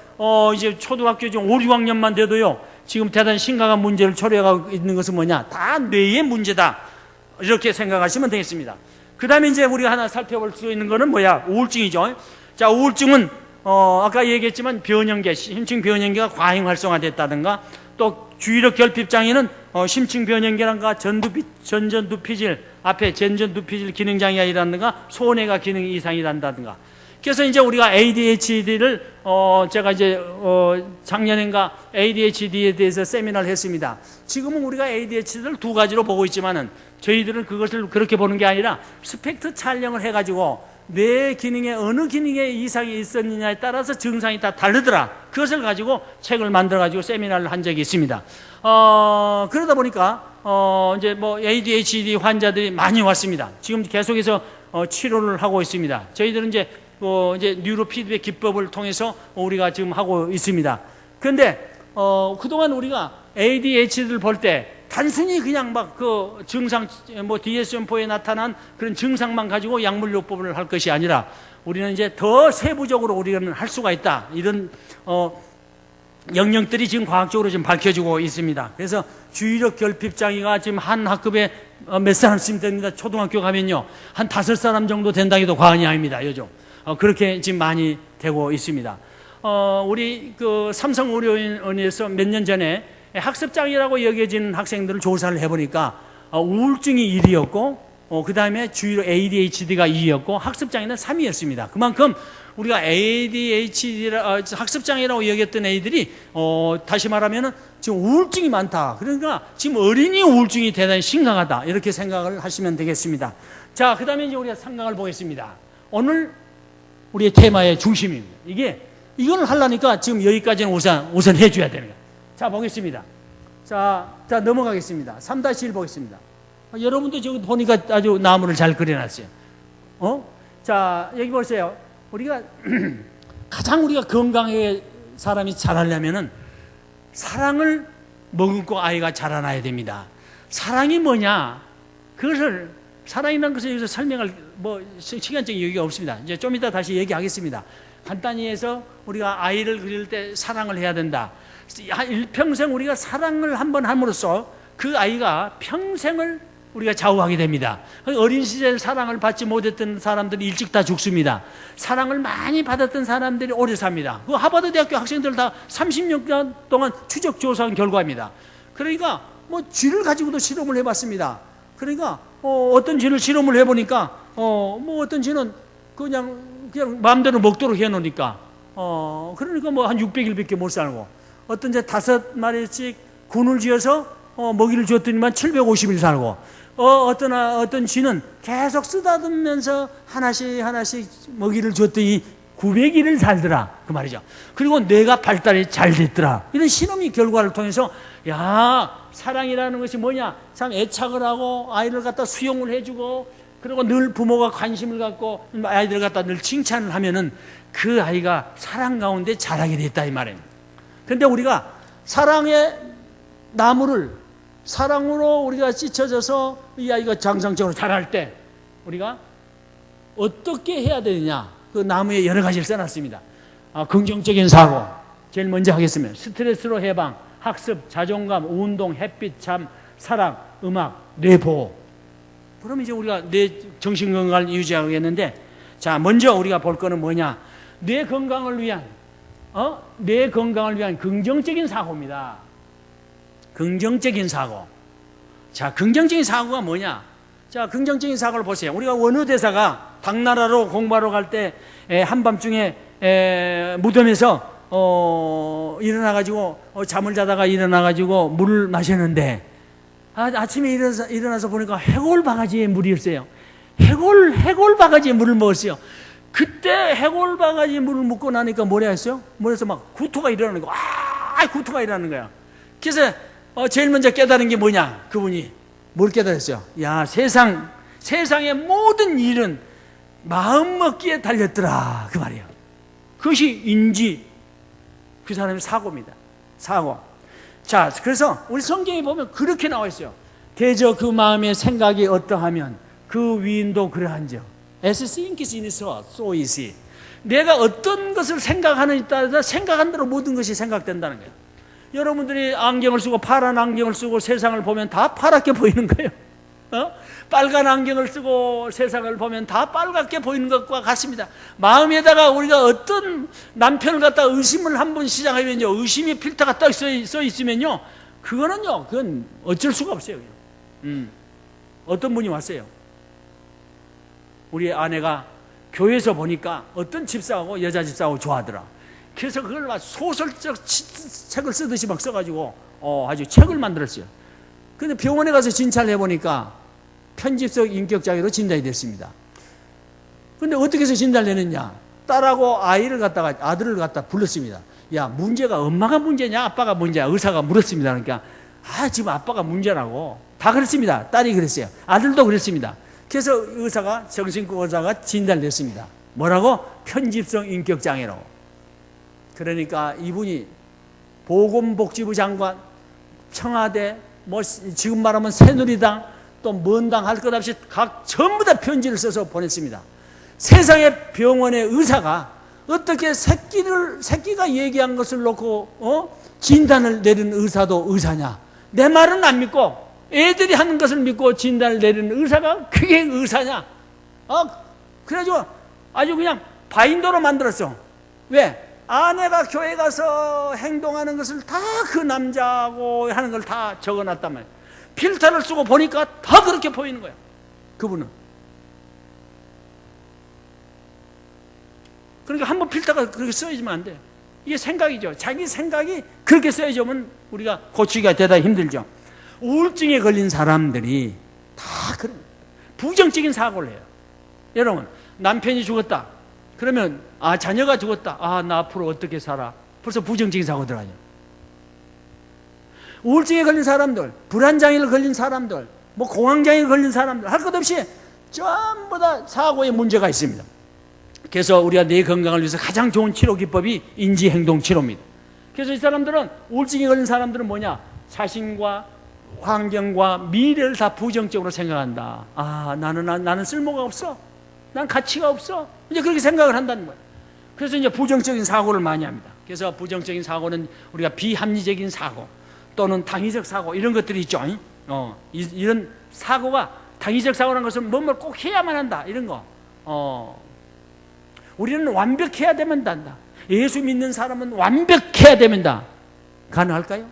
이제 초등학교 좀 5, 6학년만 돼도요 지금 대단히 심각한 문제를 초래하고 있는 것은 뭐냐? 다 뇌의 문제다. 이렇게 생각하시면 되겠습니다. 그 다음에 이제 우리가 하나 살펴볼 수 있는 거는 뭐야? 우울증이죠. 자, 우울증은 아까 얘기했지만 변형계, 심층 변형계가 과잉 활성화됐다든가 또 주의력 결핍 장애는 심층 변형계란가 전전두피질 앞에 전전두피질 기능 장애가 일어난다든가 소뇌가 기능 이상이 난다든가. 그래서 이제 우리가 ADHD를 제가 이제 작년인가 ADHD에 대해서 세미나를 했습니다. 지금은 우리가 ADHD를 두 가지로 보고 있지만은 저희들은 그것을 그렇게 보는 게 아니라 스펙트 촬영을 해가지고 뇌 기능에 어느 기능에 이상이 있었느냐에 따라서 증상이 다 다르더라. 그것을 가지고 책을 만들어가지고 세미나를 한 적이 있습니다. 그러다 보니까 이제 뭐 ADHD 환자들이 많이 왔습니다. 지금 계속해서 치료를 하고 있습니다. 저희들은 이제 뉴로 피드백 기법을 통해서 우리가 지금 하고 있습니다. 그런데 그동안 우리가 ADHD를 볼 때 단순히 그냥 막 그 증상, DSM-4에 나타난 그런 증상만 가지고 약물요법을 할 것이 아니라 우리는 이제 더 세부적으로 우리는 할 수가 있다. 이런, 영역들이 지금 과학적으로 지금 밝혀지고 있습니다. 그래서 주의력 결핍 장애가 지금 한 학급에 몇 사람씩 됩니다. 초등학교 가면요. 한 5사람 정도 된다고 해도 과언이 아닙니다. 요즘. 그렇게 지금 많이 되고 있습니다. 우리 그 삼성의료원에서 몇 년 전에 학습장애라고 여겨지는 학생들을 조사를 해보니까 우울증이 1위였고 그 다음에 주의로 ADHD가 2위였고 학습장애는 3위였습니다. 그만큼 우리가 학습장애라고 여겼던 애들이 다시 말하면 지금 우울증이 많다. 그러니까 지금 어린이 우울증이 대단히 심각하다. 이렇게 생각을 하시면 되겠습니다. 자, 그 다음에 이제 우리가 상강을 보겠습니다. 오늘 우리의 테마의 중심입니다. 이걸 하려니까 지금 여기까지는 우선 해줘야 됩니다. 자, 보겠습니다. 자, 넘어가겠습니다. 3-1 보겠습니다. 여러분도 저기 보니까 아주 나무를 잘 그려놨어요. 자, 여기 보세요. 가장 우리가 건강하게 사람이 자라려면은 사랑을 머금고 아이가 자라나야 됩니다. 사랑이 뭐냐? 그것을 사랑이라는 것을 여기서 설명할 시간적인 여유가 없습니다. 이제 좀 이따 다시 얘기하겠습니다. 간단히 해서 우리가 아이를 그릴 때 사랑을 해야 된다. 일평생 우리가 사랑을 한번 함으로써 그 아이가 평생을 우리가 좌우하게 됩니다. 어린 시절 사랑을 받지 못했던 사람들이 일찍 다 죽습니다. 사랑을 많이 받았던 사람들이 오래 삽니다. 그 하버드 대학교 학생들 다 30년 동안 추적 조사한 결과입니다. 그러니까 쥐를 가지고도 실험을 해봤습니다. 그러니까 어떤 쥐를 실험을 해보니까 어떤 쥐는 그냥 마음대로 먹도록 해놓으니까 그러니까 한 600일밖에 못 살고, 어떤 쥐 5마리씩 군을 지어서 먹이를 줬더니만 750일 살고, 어떤 쥐는 계속 쓰다듬으면서 하나씩 먹이를 줬더니 900일을 살더라 그 말이죠. 그리고 뇌가 발달이 잘 됐더라. 이런 실험이 결과를 통해서 사랑이라는 것이 뭐냐, 참 애착을 하고 아이를 갖다 수용을 해주고, 그리고 늘 부모가 관심을 갖고 아이들을 갖다 늘 칭찬을 하면은 그 아이가 사랑 가운데 자라게 됐다 이 말입니다. 그런데 우리가 사랑의 나무를 사랑으로 우리가 찢어져서 이 아이가 정상적으로 자랄 때 우리가 어떻게 해야 되느냐, 그 나무에 여러 가지를 써놨습니다. 긍정적인 사고, 제일 먼저 하겠습니다. 스트레스로 해방, 학습, 자존감, 운동, 햇빛, 잠, 사랑, 음악, 뇌보호. 그럼 이제 우리가 뇌 정신 건강을 유지하겠는데, 자, 먼저 우리가 볼 거는 뭐냐, 뇌 건강을 위한 긍정적인 사고입니다. 긍정적인 사고. 자, 긍정적인 사고가 뭐냐? 자, 긍정적인 사고를 보세요. 우리가 원효대사가 당나라로 공부하러 갈 때 한밤중에 무덤에서 일어나가지고 잠을 자다가 일어나가지고 물을 마셨는데, 아침에 일어나서 보니까 해골 바가지에 물이었어요. 해골 바가지에 물을 먹었어요. 그때 해골 바가지에 물을 먹고 나니까 뭐라 했어요? 뭐래서 막 구토가 일어나는 거야. 구토가 일어나는 거야. 그래서 제일 먼저 깨달은 게 뭐냐? 그분이 뭘 깨달았어요? 야, 세상의 모든 일은 마음 먹기에 달렸더라 그 말이에요. 그것이 인지, 그 사람의 사고입니다. 사고. 자, 그래서 우리 성경에 보면 그렇게 나와 있어요. 대저 그 마음의 생각이 어떠하면 그 위인도 그러한즉, as thinketh in his heart, so is he. 내가 어떤 것을 생각하느냐에 따라서 생각한 대로 모든 것이 생각된다는 거예요. 여러분들이 안경을 쓰고 파란 안경을 쓰고 세상을 보면 다 파랗게 보이는 거예요. 빨간 안경을 쓰고 세상을 보면 다 빨갛게 보이는 것과 같습니다. 마음에다가 우리가 어떤 남편을 갖다 의심을 한번 시작하면요, 의심의 필터가 딱 써 있으면요, 그건 어쩔 수가 없어요. 어떤 분이 왔어요. 우리 아내가 교회에서 보니까 어떤 집사하고 여자 집사하고 좋아하더라. 그래서 그걸 막 소설적 책을 쓰듯이 막 써가지고 아주 책을 만들었어요. 근데 병원에 가서 진찰을 해보니까 편집성 인격장애로 진단이 됐습니다. 근데 어떻게 해서 진단되느냐? 딸하고 아들을 갖다 불렀습니다. 야, 문제가 엄마가 문제냐 아빠가 문제냐? 의사가 물었습니다. 그러니까 지금 아빠가 문제라고. 다 그랬습니다. 딸이 그랬어요. 아들도 그랬습니다. 그래서 정신과 의사가 진단을 냈습니다. 뭐라고? 편집성 인격장애로. 그러니까 이분이 보건복지부 장관, 청와대, 지금 말하면 새누리당, 또 뭔 당 할 것 없이 전부 다 편지를 써서 보냈습니다. 세상의 병원의 의사가 어떻게 새끼가 얘기한 것을 놓고 진단을 내리는 의사도 의사냐? 내 말은 안 믿고 애들이 하는 것을 믿고 진단을 내리는 의사가 그게 의사냐? 그래가지고 아주 그냥 바인더로 만들었어. 왜? 아내가 교회 가서 행동하는 것을 다 그 남자하고 하는 걸 다 적어놨단 말이에요. 필터를 쓰고 보니까 다 그렇게 보이는 거예요. 그분은. 그러니까 한번 필터가 그렇게 써야지면 안 돼요. 이게 생각이죠. 자기 생각이 그렇게 써야지면 우리가 고치기가 대단히 힘들죠. 우울증에 걸린 사람들이 다 그런 부정적인 사고를 해요. 여러분, 남편이 죽었다. 그러면 자녀가 죽었다. 나 앞으로 어떻게 살아? 벌써 부정적인 사고 들어가죠. 우울증에 걸린 사람들, 불안장애를 걸린 사람들, 공황장애를 걸린 사람들, 할 것 없이 전부 다 사고에 문제가 있습니다. 그래서 우리가 뇌 건강을 위해서 가장 좋은 치료 기법이 인지행동 치료입니다. 그래서 이 사람들은, 우울증에 걸린 사람들은 뭐냐? 자신과 환경과 미래를 다 부정적으로 생각한다. 아, 나는 쓸모가 없어. 난 가치가 없어. 이제 그렇게 생각을 한다는 거예요. 그래서 이제 부정적인 사고를 많이 합니다. 그래서 부정적인 사고는 우리가 비합리적인 사고 또는 당위적 사고 이런 것들이 있죠. 이런 사고가 당위적 사고라는 것은 뭔가를 꼭 해야만 한다. 이런 거. 우리는 완벽해야 된다. 예수 믿는 사람은 완벽해야 된다. 가능할까요?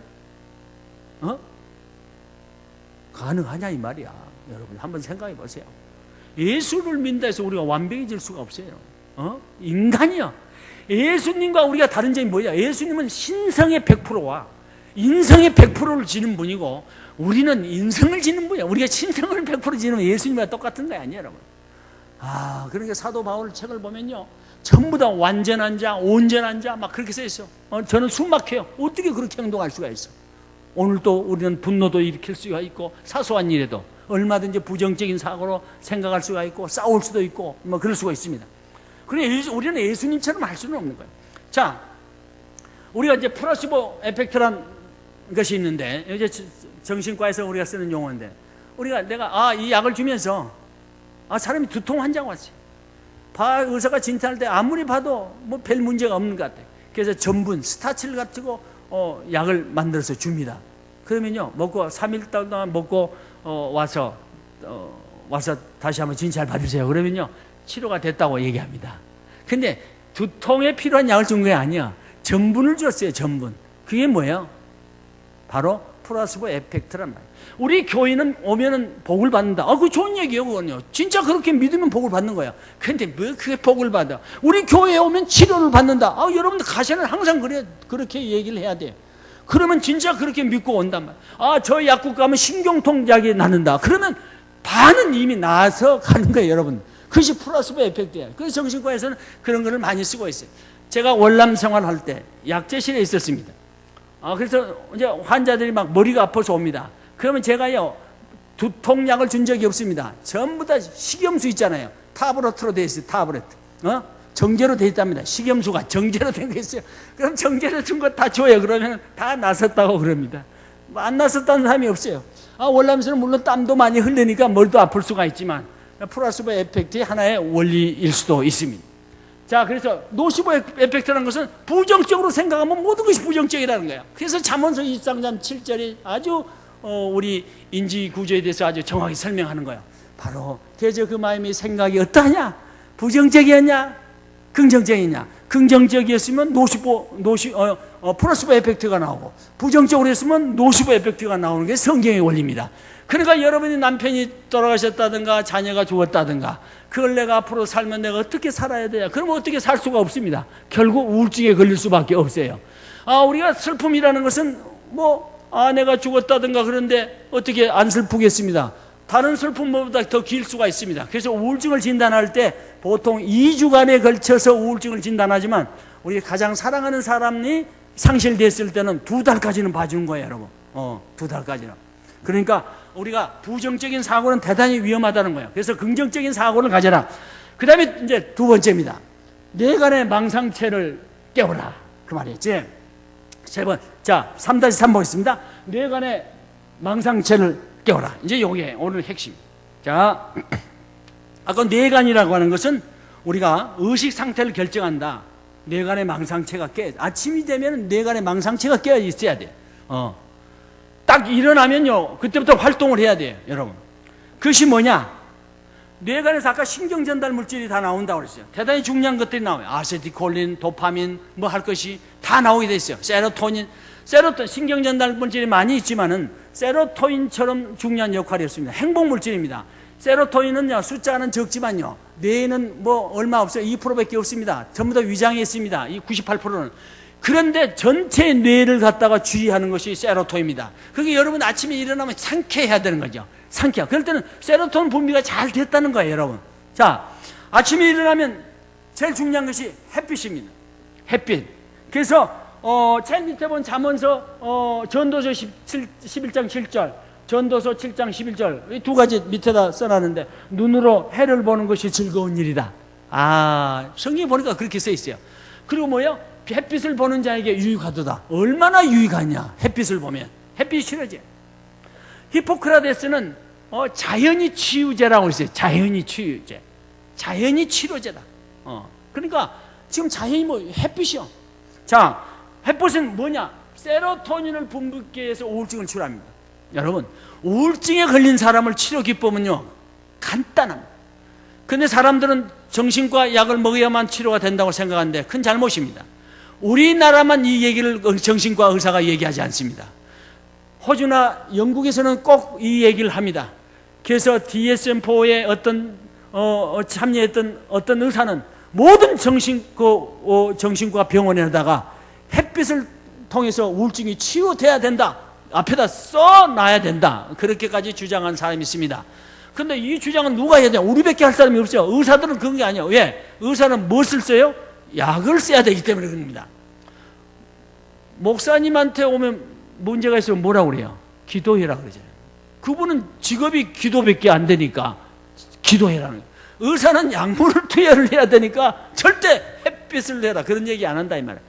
가능하냐 이 말이야. 여러분 한번 생각해 보세요. 예수를 믿는다 해서 우리가 완벽해질 수가 없어요. 인간이요. 예수님과 우리가 다른 점이 뭐야? 예수님은 신성의 100%와 인성의 100%를 지는 분이고 우리는 인성을 지는 분이야. 우리가 신성을 100% 지는 예수님과 똑같은 거 아니에요, 여러분. 그러니까 사도 바울 책을 보면요, 전부 다 완전한 자, 온전한 자 막 그렇게 써 있어. 저는 숨 막혀요. 어떻게 그렇게 행동할 수가 있어? 오늘도 우리는 분노도 일으킬 수가 있고 사소한 일에도 얼마든지 부정적인 사고로 생각할 수가 있고 싸울 수도 있고 뭐 그럴 수가 있습니다. 그러니 우리는 예수님처럼 할 수는 없는 거예요. 자, 우리가 이제 플라시보 에펙트란 것이 있는데 이제 정신과에서 우리가 쓰는 용어인데 내가 이 약을 주면서 사람이 두통 환자가 왔어요. 의사가 진단할 때 아무리 봐도 뭐 별 문제가 없는 것 같아요. 그래서 전분, 스타치를 가지고 약을 만들어서 줍니다. 그러면요, 먹고 3일 동안 먹고 와서 다시 한번 진찰 받으세요. 그러면요, 치료가 됐다고 얘기합니다. 근데 두통에 필요한 약을 준 게 아니야. 전분을 줬어요. 전분. 그게 뭐예요? 바로 플라시보 에펙트란 말이에요. 우리 교인은 오면은 복을 받는다. 그거 좋은 얘기예요, 그건요. 진짜 그렇게 믿으면 복을 받는 거야. 근데 뭐 그게 복을 받아? 우리 교회에 오면 치료를 받는다. 여러분들 가셔는 항상 그렇게 얘기를 해야 돼요. 그러면 진짜 그렇게 믿고 온단 말이야. 저 약국 가면 신경통 약이 나는다. 그러면 반은 이미 나서 가는 거예요, 여러분. 그것이 플라시보 에펙트예요. 그래서 정신과에서는 그런 거를 많이 쓰고 있어요. 제가 월남 생활할 때 약제실에 있었습니다. 그래서 이제 환자들이 막 머리가 아파서 옵니다. 그러면 제가요, 두통약을 준 적이 없습니다. 전부 다 식염수 있잖아요. 타브레트로 되어 있어요. 타브레트. 정제로 되어 있답니다. 식염수가 정제로 된 거 있어요. 그럼 정제로 준 거 다 줘요. 그러면 다 나섰다고 그럽니다. 안 나섰다는 사람이 없어요. 월남에서는 물론 땀도 많이 흘리니까 머리도 아플 수가 있지만 플라시보 에펙트의 하나의 원리일 수도 있습니다. 자, 그래서 노시보 에펙트라는 것은 부정적으로 생각하면 모든 것이 부정적이라는 거예요. 그래서 잠언서 23장 7절이 아주 우리 인지 구조에 대해서 아주 정확히 설명하는 거예요. 바로 대저 그 마음의 생각이 어떠하냐? 부정적이었냐? 긍정적이냐? 긍정적이었으면 플라시보 에펙트가 나오고 부정적으로 했으면 노시보 에펙트가 나오는 게 성경의 원리입니다. 그러니까 여러분이 남편이 돌아가셨다든가 자녀가 죽었다든가 그걸 내가 앞으로 살면 내가 어떻게 살아야 돼요? 그러면 어떻게 살 수가 없습니다. 결국 우울증에 걸릴 수밖에 없어요. 우리가 슬픔이라는 것은 내가 죽었다든가 그런데 어떻게 안 슬프겠습니다. 다른 슬픔보다 더 길 수가 있습니다. 그래서 우울증을 진단할 때 보통 2주간에 걸쳐서 우울증을 진단하지만 우리 가장 사랑하는 사람이 상실됐을 때는 2달까지는 봐주는 거예요, 여러분. 2달까지는. 그러니까 우리가 부정적인 사고는 대단히 위험하다는 거예요. 그래서 긍정적인 사고를 가져라. 그 다음에 이제 두 번째입니다. 뇌간의 망상체를 깨워라. 그 말이었지. 세 번. 자, 3-3 보겠습니다. 뇌간의 망상체를 깨워라. 이제 요게 오늘 핵심. 자, 아까 뇌간이라고 하는 것은 우리가 의식 상태를 결정한다. 뇌간의 망상체가 아침이 되면 뇌간의 망상체가 깨어 있어야 돼. 딱 일어나면요, 그때부터 활동을 해야 돼요, 여러분. 그것이 뭐냐? 뇌간에서 아까 신경전달 물질이 다 나온다고 그랬어요. 대단히 중요한 것들이 나와요. 아세틸콜린, 도파민, 뭐 할 것이 다 나오게 돼 있어요. 세로토닌, 신경전달 물질이 많이 있지만은 세로토닌처럼 중요한 역할이 없습니다. 행복물질입니다. 세로토닌은요, 숫자는 적지만요, 뇌에는 뭐 얼마 없어요. 2%밖에 없습니다. 전부 다 위장에 있습니다. 이 98%는. 그런데 전체 뇌를 갖다가 주의하는 것이 세로토닌입니다. 그게 여러분 아침에 일어나면 상쾌해야 되는 거죠. 상쾌. 그럴 때는 세로토닌 분비가 잘 됐다는 거예요, 여러분. 자, 아침에 일어나면 제일 중요한 것이 햇빛입니다. 햇빛. 그래서 제일 밑에 본 잠언서 전도서 11장 7절, 전도서 7장 11절 이 두 가지 밑에다 써놨는데 눈으로 해를 보는 것이 즐거운 일이다. 성경에 보니까 그렇게 써 있어요. 그리고 뭐요? 햇빛을 보는 자에게 유익하도다. 얼마나 유익하냐? 햇빛을 보면 햇빛이 싫어져. 히포크라테스는 자연이 치유제라고 했어요. 자연이 치유제. 자연이 치료제다. 그러니까 지금 자연이 뭐 햇빛이요. 자, 햇빛은 뭐냐? 세로토닌을 분비하기 위해서 우울증을 치료합니다. 여러분, 우울증에 걸린 사람을 치료 기법은요, 간단합니다. 근데 사람들은 정신과 약을 먹어야만 치료가 된다고 생각하는데 큰 잘못입니다. 우리나라만 이 얘기를 정신과 의사가 얘기하지 않습니다. 호주나 영국에서는 꼭 이 얘기를 합니다. 그래서 DSM-4에 참여했던 어떤 의사는 모든 정신과 병원에다가 햇빛을 통해서 우울증이 치유돼야 된다, 앞에다 써놔야 된다, 그렇게까지 주장한 사람이 있습니다. 근데 이 주장은 누가 해야 돼요? 우리밖에 할 사람이 없어요. 의사들은 그런 게 아니에요. 왜? 의사는 무엇을 써요? 약을 써야 되기 때문에 그럽니다. 목사님한테 오면 문제가 있으면 뭐라고 그래요? 기도해라 그러잖아요. 그분은 직업이 기도밖에 안 되니까 기도해라는 거예요. 의사는 약물을 투여를 해야 되니까 절대 햇빛을 내라, 그런 얘기 안 한다 이 말이에요.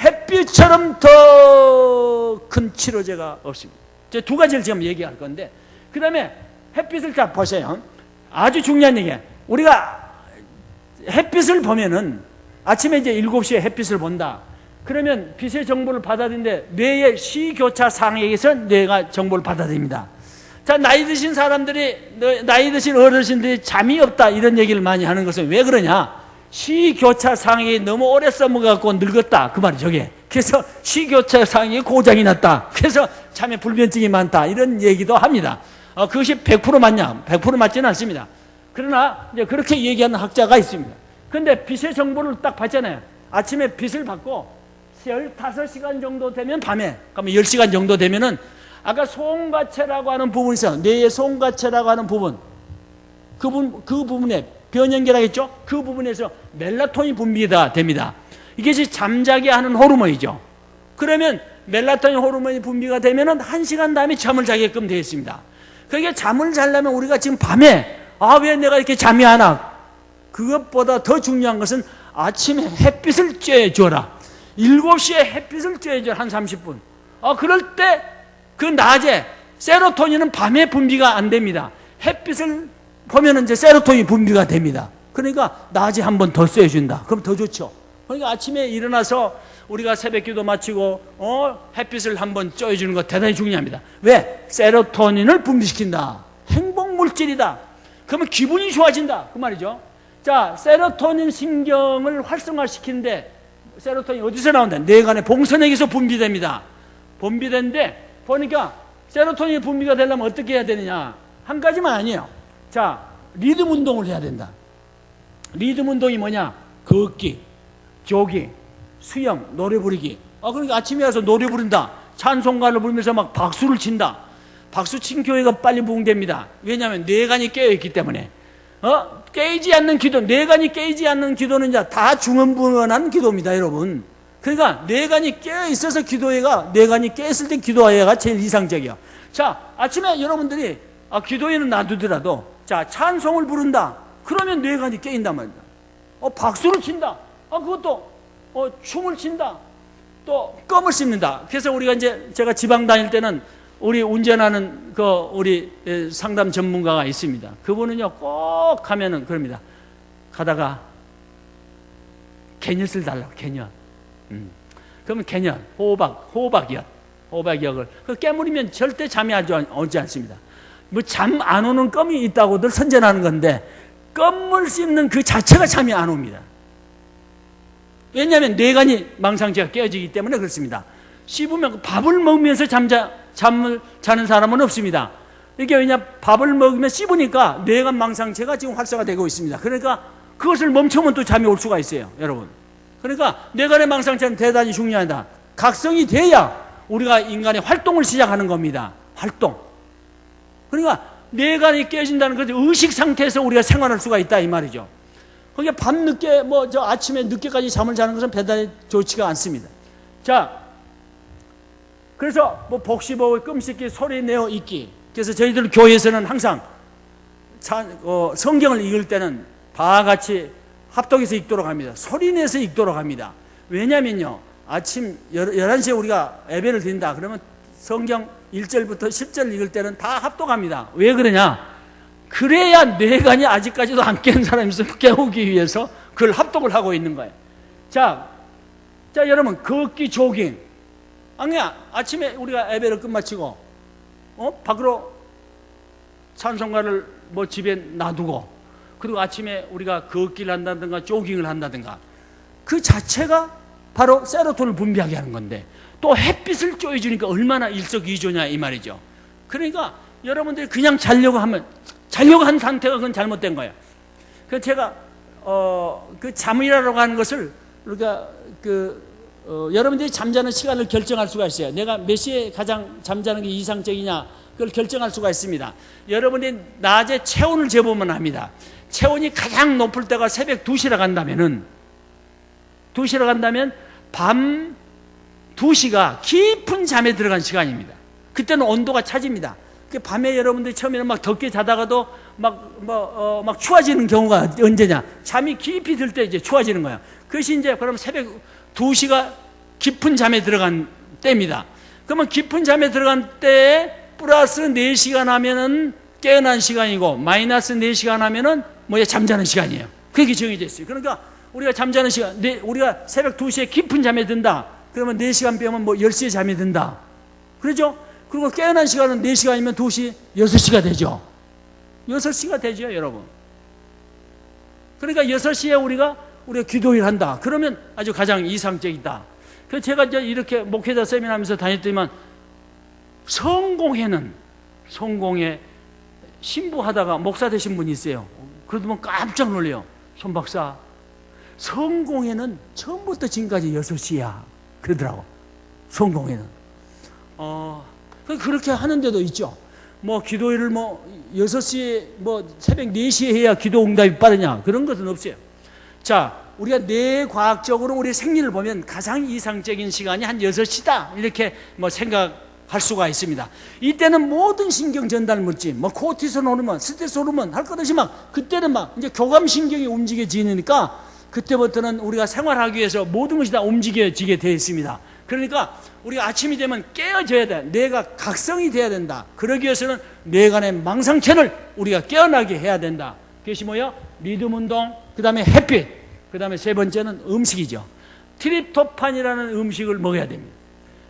햇빛처럼 더 큰 치료제가 없습니다. 제 두 가지를 지금 얘기할 건데, 그 다음에 햇빛을 다 보세요. 아주 중요한 얘기예요. 우리가 햇빛을 보면은 아침에 이제 7시에 햇빛을 본다. 그러면 빛의 정보를 받아들이는데 뇌의 시교차 상에서 뇌가 정보를 받아들입니다. 자, 나이 드신 사람들이, 나이 드신 어르신들이 잠이 없다 이런 얘기를 많이 하는 것은 왜 그러냐? 시교차 상액이 너무 오래 써먹어갖고 늙었다 그 말이죠. 저게. 그래서 시교차 상액이 고장이 났다, 그래서 잠에 불면증이 많다 이런 얘기도 합니다. 그것이 100% 맞냐? 100% 맞지는 않습니다. 그러나 이제 그렇게 얘기하는 학자가 있습니다. 근데 빛의 정보를 딱 받잖아요. 아침에 빛을 받고 15시간 정도 되면 밤에, 그러면 10시간 정도 되면은 아까 소음과체라고 하는 부분이 있어요. 뇌의 소음과체라고 하는 부분, 그 부분에 변연결하겠죠? 그 부분에서 멜라토닌 분비가 됩니다. 이것이 잠자게 하는 호르몬이죠. 그러면 멜라토닌 호르몬이 분비가 되면은 1시간 다음에 잠을 자게끔 되어 있습니다. 그러니까 잠을 자려면 우리가 지금 밤에 왜 내가 이렇게 잠이 안 와? 그것보다 더 중요한 것은 아침에 햇빛을 쬐줘라. 7시에 햇빛을 쬐줘, 한 30분. 그럴 때 그 낮에 세로토닌은 밤에 분비가 안 됩니다. 햇빛을 보면은 이제 세로토닌이 분비가 됩니다. 그러니까 낮에 한 번 더 쐬준다. 그럼 더 좋죠. 그러니까 아침에 일어나서 우리가 새벽기도 마치고 햇빛을 한번 쬐주는 거 대단히 중요합니다. 왜? 세로토닌을 분비시킨다. 행복물질이다. 그러면 기분이 좋아진다 그 말이죠. 자, 세로토닌 신경을 활성화시키는데 세로토닌이 어디서 나온다? 뇌간의 봉선액에서 분비됩니다. 분비되는데 보니까 세로토닌이 분비가 되려면 어떻게 해야 되느냐? 한 가지만 아니에요. 자, 리듬 운동을 해야 된다. 리듬 운동이 뭐냐? 걷기, 조깅, 수영, 노래 부르기. 그러니까 아침에 와서 노래 부른다. 찬송가를 부르면서 막 박수를 친다. 박수 친 교회가 빨리 부흥됩니다. 왜냐하면 뇌간이 깨어있기 때문에. 깨이지 않는 기도, 뇌간이 깨이지 않는 기도는 이제 다 중언부언한 기도입니다, 여러분. 그러니까 뇌간이 깨어있어서 기도회가, 뇌간이 깨있을 때 기도회가 제일 이상적이야. 자, 아침에 여러분들이 기도회는 놔두더라도, 자, 찬송을 부른다. 그러면 뇌간이 깨인단 말입니다. 박수를 친다. 그것도, 춤을 춘다. 또, 껌을 씹는다. 그래서 우리가 이제, 제가 지방 다닐 때는 우리 운전하는 우리 상담 전문가가 있습니다. 그분은요, 꼭 하면은 그럽니다. 가다가, 개념을 달라고, 개념. 그러면 개념, 호박이역을 깨물으면 절대 잠이 오지 않습니다. 뭐 잠 안 오는 껌이 있다고들 선전하는 건데, 껌을 씹는 그 자체가 잠이 안 옵니다. 왜냐하면 뇌간이 망상체가 깨어지기 때문에 그렇습니다. 씹으면 밥을 먹으면서 잠을 자는 사람은 없습니다. 이게 왜냐? 밥을 먹으면 씹으니까 뇌간 망상체가 지금 활성화되고 있습니다. 그러니까 그것을 멈추면 또 잠이 올 수가 있어요, 여러분. 그러니까 뇌간의 망상체는 대단히 중요하다. 각성이 돼야 우리가 인간의 활동을 시작하는 겁니다. 활동. 그러니까 뇌간이 깨진다는 것은 의식 상태에서 우리가 생활할 수가 있다 이 말이죠. 그러니까 밤늦게 아침에 늦게까지 잠을 자는 것은 대단히 좋지가 않습니다. 자, 그래서 복식하고 끔찍히 소리 내어 읽기. 그래서 저희들 교회에서는 항상 성경을 읽을 때는 다 같이 합독해서 읽도록 합니다. 소리 내서 읽도록 합니다. 왜냐면요, 아침 11시에 우리가 예배를 드린다 그러면 성경 1절부터 10절 읽을 때는 다 합독합니다. 왜 그러냐? 그래야 뇌관이 아직까지도 안 깬 사람이 있어 깨우기 위해서 그걸 합독을 하고 있는 거예요. 자 여러분, 걷기, 조깅. 아침에 우리가 예배를 끝마치고 밖으로 찬송가를 뭐 집에 놔두고, 그리고 아침에 우리가 걷기를 한다든가 조깅을 한다든가, 그 자체가 바로 세로토닌을 분비하게 하는 건데, 또 햇빛을 쬐어주니까 얼마나 일석이조냐 이 말이죠. 그러니까 여러분들이 그냥 자려고 한 상태가 그건 잘못된 거예요. 그래서 제가 그 잠이라고 하는 것을 우리가 여러분들이 잠자는 시간을 결정할 수가 있어요. 내가 몇 시에 가장 잠자는 게 이상적이냐, 그걸 결정할 수가 있습니다. 여러분이 낮에 체온을 재보면 합니다. 체온이 가장 높을 때가 새벽 2시라 간다면 밤 2시가 깊은 잠에 들어간 시간입니다. 그때는 온도가 차집니다. 밤에 여러분들이 처음에는 막 덥게 자다가도 막 추워지는 경우가 언제냐? 잠이 깊이 들 때 이제 추워지는 거예요. 그것이 이제 그럼 새벽 2시가 깊은 잠에 들어간 때입니다. 그러면 깊은 잠에 들어간 때에 플러스 4시간 하면은 깨어난 시간이고, 마이너스 4시간 하면은 잠자는 시간이에요. 그게 정해져 있어요. 그러니까 우리가 잠자는 시간, 우리가 새벽 2시에 깊은 잠에 든다. 그러면 4시간 빼면 10시에 잠이 든다. 그렇죠? 그리고 깨어난 시간은 4시간이면 2시, 6시가 되죠. 6시가 되죠, 여러분. 그러니까 6시에 우리가 기도를 한다. 그러면 아주 가장 이상적이다. 그래서 제가 이제 이렇게 목회자 세미나 하면서 다녔더니만, 성공에 신부하다가 목사 되신 분이 있어요. 그러더만 깜짝 놀래요. 손 박사, 성공에는 처음부터 지금까지 6시야. 그러더라고. 성공에는. 그렇게 하는 데도 있죠. 기도일을 6시에 새벽 4시에 해야 기도 응답이 빠르냐. 그런 것은 없어요. 자, 우리가 뇌과학적으로 우리 생리를 보면 가장 이상적인 시간이 한 6시다. 이렇게 생각할 수가 있습니다. 이때는 모든 신경 전달 물질, 코티솔 호르몬, 스트레스 호르몬 할 것 없이 그때는 이제 교감신경이 움직여지니까, 그때부터는 우리가 생활하기 위해서 모든 것이 다 움직여지게 되어 있습니다. 그러니까 우리가 아침이 되면 깨어져야 돼. 뇌가 각성이 돼야 된다. 그러기 위해서는 뇌간의 망상체를 우리가 깨어나게 해야 된다. 그것이 뭐야? 리듬 운동, 그 다음에 햇빛, 그 다음에 세 번째는 음식이죠. 트립토판이라는 음식을 먹어야 됩니다.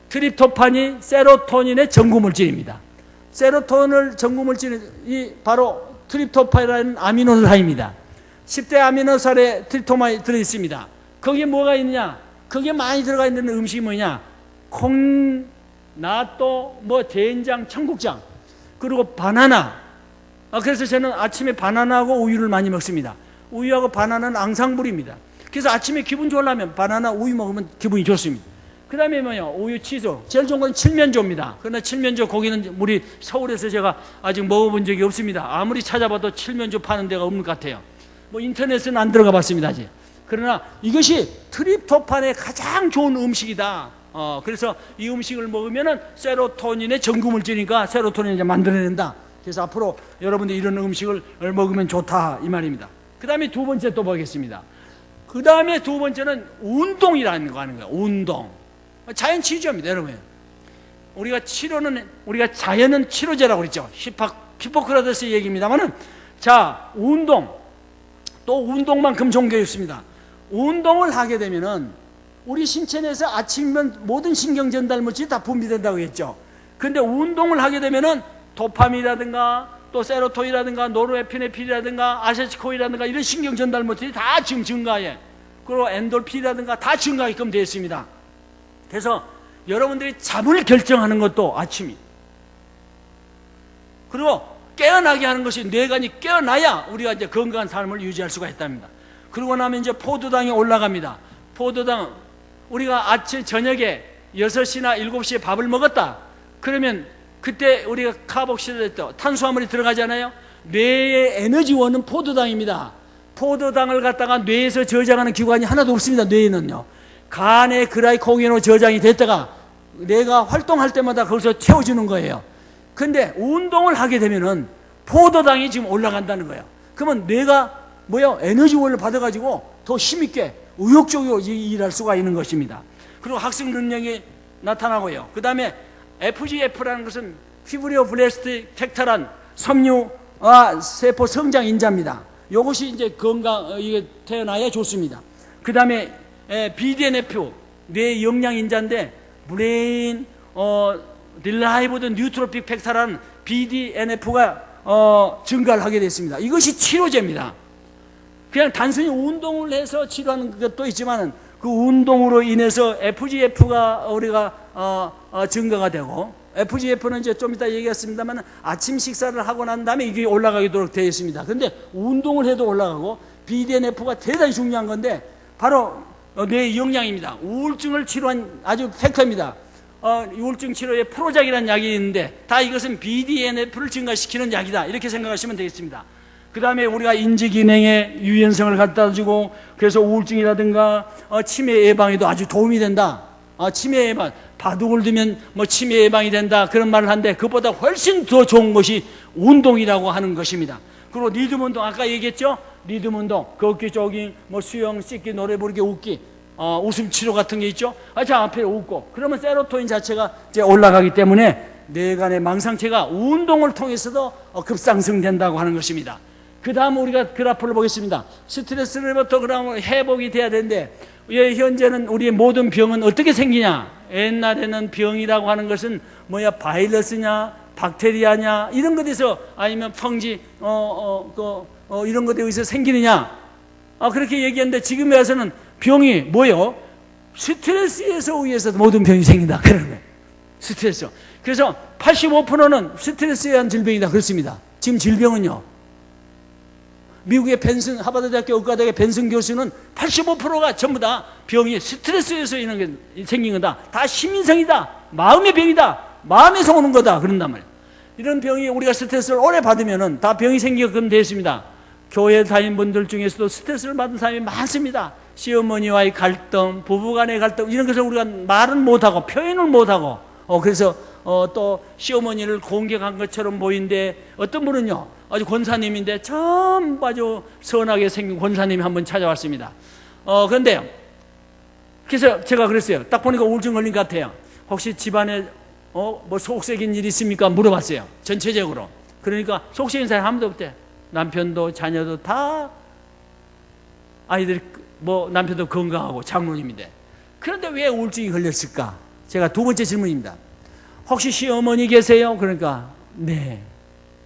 트립토판이 세로토닌의 전구물질입니다. 세로토닌을 전구물질이 바로 트립토판이라는 아미노산입니다. 10대 아미노산에 트립토판이 들어있습니다. 거기에 뭐가 있느냐? 거기에 많이 들어가 있는 음식이 뭐냐? 콩, 나또, 된장, 청국장, 그리고 바나나. 그래서 저는 아침에 바나나하고 우유를 많이 먹습니다. 우유하고 바나나는 앙상블입니다. 그래서 아침에 기분 좋으려면 바나나, 우유 먹으면 기분이 좋습니다. 그 다음에 우유, 치즈. 제일 좋은 건 칠면조입니다. 그러나 칠면조 고기는 우리 서울에서 제가 아직 먹어본 적이 없습니다. 아무리 찾아봐도 칠면조 파는 데가 없는 것 같아요. 인터넷은 안 들어가 봤습니다, 아직. 그러나 이것이 트립토판의 가장 좋은 음식이다. 그래서 이 음식을 먹으면은 세로토닌의 전구물질이니까 세로토닌을 이제 만들어낸다. 그래서 앞으로 여러분들이 이런 음식을 먹으면 좋다, 이 말입니다. 그 다음에 두 번째 또 보겠습니다. 그 다음에 두 번째는 운동이라는 거 하는 거예요. 운동. 자연 치료제입니다, 여러분. 우리가 자연은 치료제라고 그랬죠. 히포크라테스의 얘기입니다만은, 자, 운동. 또 운동만큼 좋은 게 있습니다. 운동을 하게 되면은 우리 신체 내에서 아침이면 모든 신경 전달 물질이 다 분비된다고 했죠. 그런데 운동을 하게 되면은 도파민이라든가 또 세로토닌이라든가 노르에피네핀이라든가 아세틸콜이라든가 이런 신경 전달 물질이 다 지금 증가해. 그리고 엔돌핀이라든가 다 증가하게끔 되어 있습니다. 그래서 여러분들이 잠을 결정하는 것도 아침이. 그리고 깨어나게 하는 것이 뇌관이 깨어나야 우리가 이제 건강한 삶을 유지할 수가 있답니다. 그러고 나면 이제 포도당이 올라갑니다. 포도당, 우리가 아침, 저녁에 6시나 7시에 밥을 먹었다. 그러면 그때 우리가 카복실레트, 탄수화물이 들어가잖아요. 뇌의 에너지원은 포도당입니다. 포도당을 갖다가 뇌에서 저장하는 기관이 하나도 없습니다. 뇌에는요. 간에 글라이코겐으로 저장이 됐다가 뇌가 활동할 때마다 거기서 채워주는 거예요. 근데 운동을 하게 되면은 포도당이 지금 올라간다는 거예요. 그러면 뇌가 에너지원을 받아가지고 더 힘있게 의욕적으로 일할 수가 있는 것입니다. 그리고 학습 능력이 나타나고요. 그 다음에 FGF라는 것은 피브리오 블레스트 팩터란 섬유 세포 성장 인자입니다. 이것이 이제 이게 태어나야 좋습니다. 그 다음에 BDNF 뇌 영양 인자인데 브레인 딜라이브드 뉴트로픽 팩터라는 BDNF가 증가를 하게 됐습니다. 이것이 치료제입니다. 그냥 단순히 운동을 해서 치료하는 것도 있지만 그 운동으로 인해서 FGF가 우리가 증가가 되고, FGF는 이제 좀 이따 얘기했습니다만 아침 식사를 하고 난 다음에 이게 올라가도록 되어 있습니다. 그런데 운동을 해도 올라가고, BDNF가 대단히 중요한 건데 바로 뇌 영양입니다. 우울증을 치료한 아주 팩터입니다. 우울증 치료에 프로작이라는 약이 있는데 다 이것은 BDNF를 증가시키는 약이다, 이렇게 생각하시면 되겠습니다. 그 다음에 우리가 인지 기능에 유연성을 갖다 주고, 그래서 우울증이라든가 치매 예방에도 아주 도움이 된다. 치매 예방, 바둑을 두면 뭐 치매 예방이 된다, 그런 말을 하는데 그것보다 훨씬 더 좋은 것이 운동이라고 하는 것입니다. 그리고 리듬 운동, 아까 얘기했죠? 리듬 운동, 걷기, 조깅, 뭐 수영, 씻기, 노래 부르기, 웃기, 웃음 치료 같은 게 있죠? 자, 앞에 웃고, 그러면 세로토닌 자체가 이제 올라가기 때문에 뇌간의 망상체가 운동을 통해서도 급상승된다고 하는 것입니다. 그 다음 우리가 그래프를 보겠습니다. 스트레스로부터 그럼 회복이 돼야 되는데, 현재는 우리의 모든 병은 어떻게 생기냐? 옛날에는 병이라고 하는 것은 뭐야, 바이러스냐, 박테리아냐, 이런 것에서, 아니면 펑지, 이런 것에 의해서 생기느냐? 그렇게 얘기했는데, 지금에 와서는 병이 뭐예요? 스트레스에서 의해서 모든 병이 생긴다, 그런 거예요. 스트레스. 그래서 85%는 스트레스에 의한 질병이다, 그렇습니다. 지금 질병은요, 미국의 하버드 대학교 의과대학의 벤슨 교수는 85%가 전부 다 병이 스트레스에서 생긴 거다. 다 심인성이다. 마음의 병이다. 마음에서 오는 거다. 그런단 말이에요. 이런 병이 우리가 스트레스를 오래 받으면은 다 병이 생기게끔 되어 있습니다. 교회 다닌 분들 중에서도 스트레스를 받은 사람이 많습니다. 시어머니와의 갈등, 부부간의 갈등, 이런 것을 우리가 말은 못하고 표현을 못하고, 그래서 또 시어머니를 공격한 것처럼 보이는데, 어떤 분은요, 아주 권사님인데 참 아주 선하게 생긴 권사님이 한번 찾아왔습니다. 그런데요, 그래서 제가 그랬어요. 딱 보니까 우울증 걸린 것 같아요. 혹시 집안에 뭐 속색인 일 있습니까? 물어봤어요. 전체적으로. 그러니까 속색인 사람이 아무도 없대. 남편도 자녀도 다, 아이들이 뭐 남편도 건강하고 장로님인데, 그런데 왜 우울증이 걸렸을까? 제가 두 번째 질문입니다. 혹시 시어머니 계세요? 그러니까 네.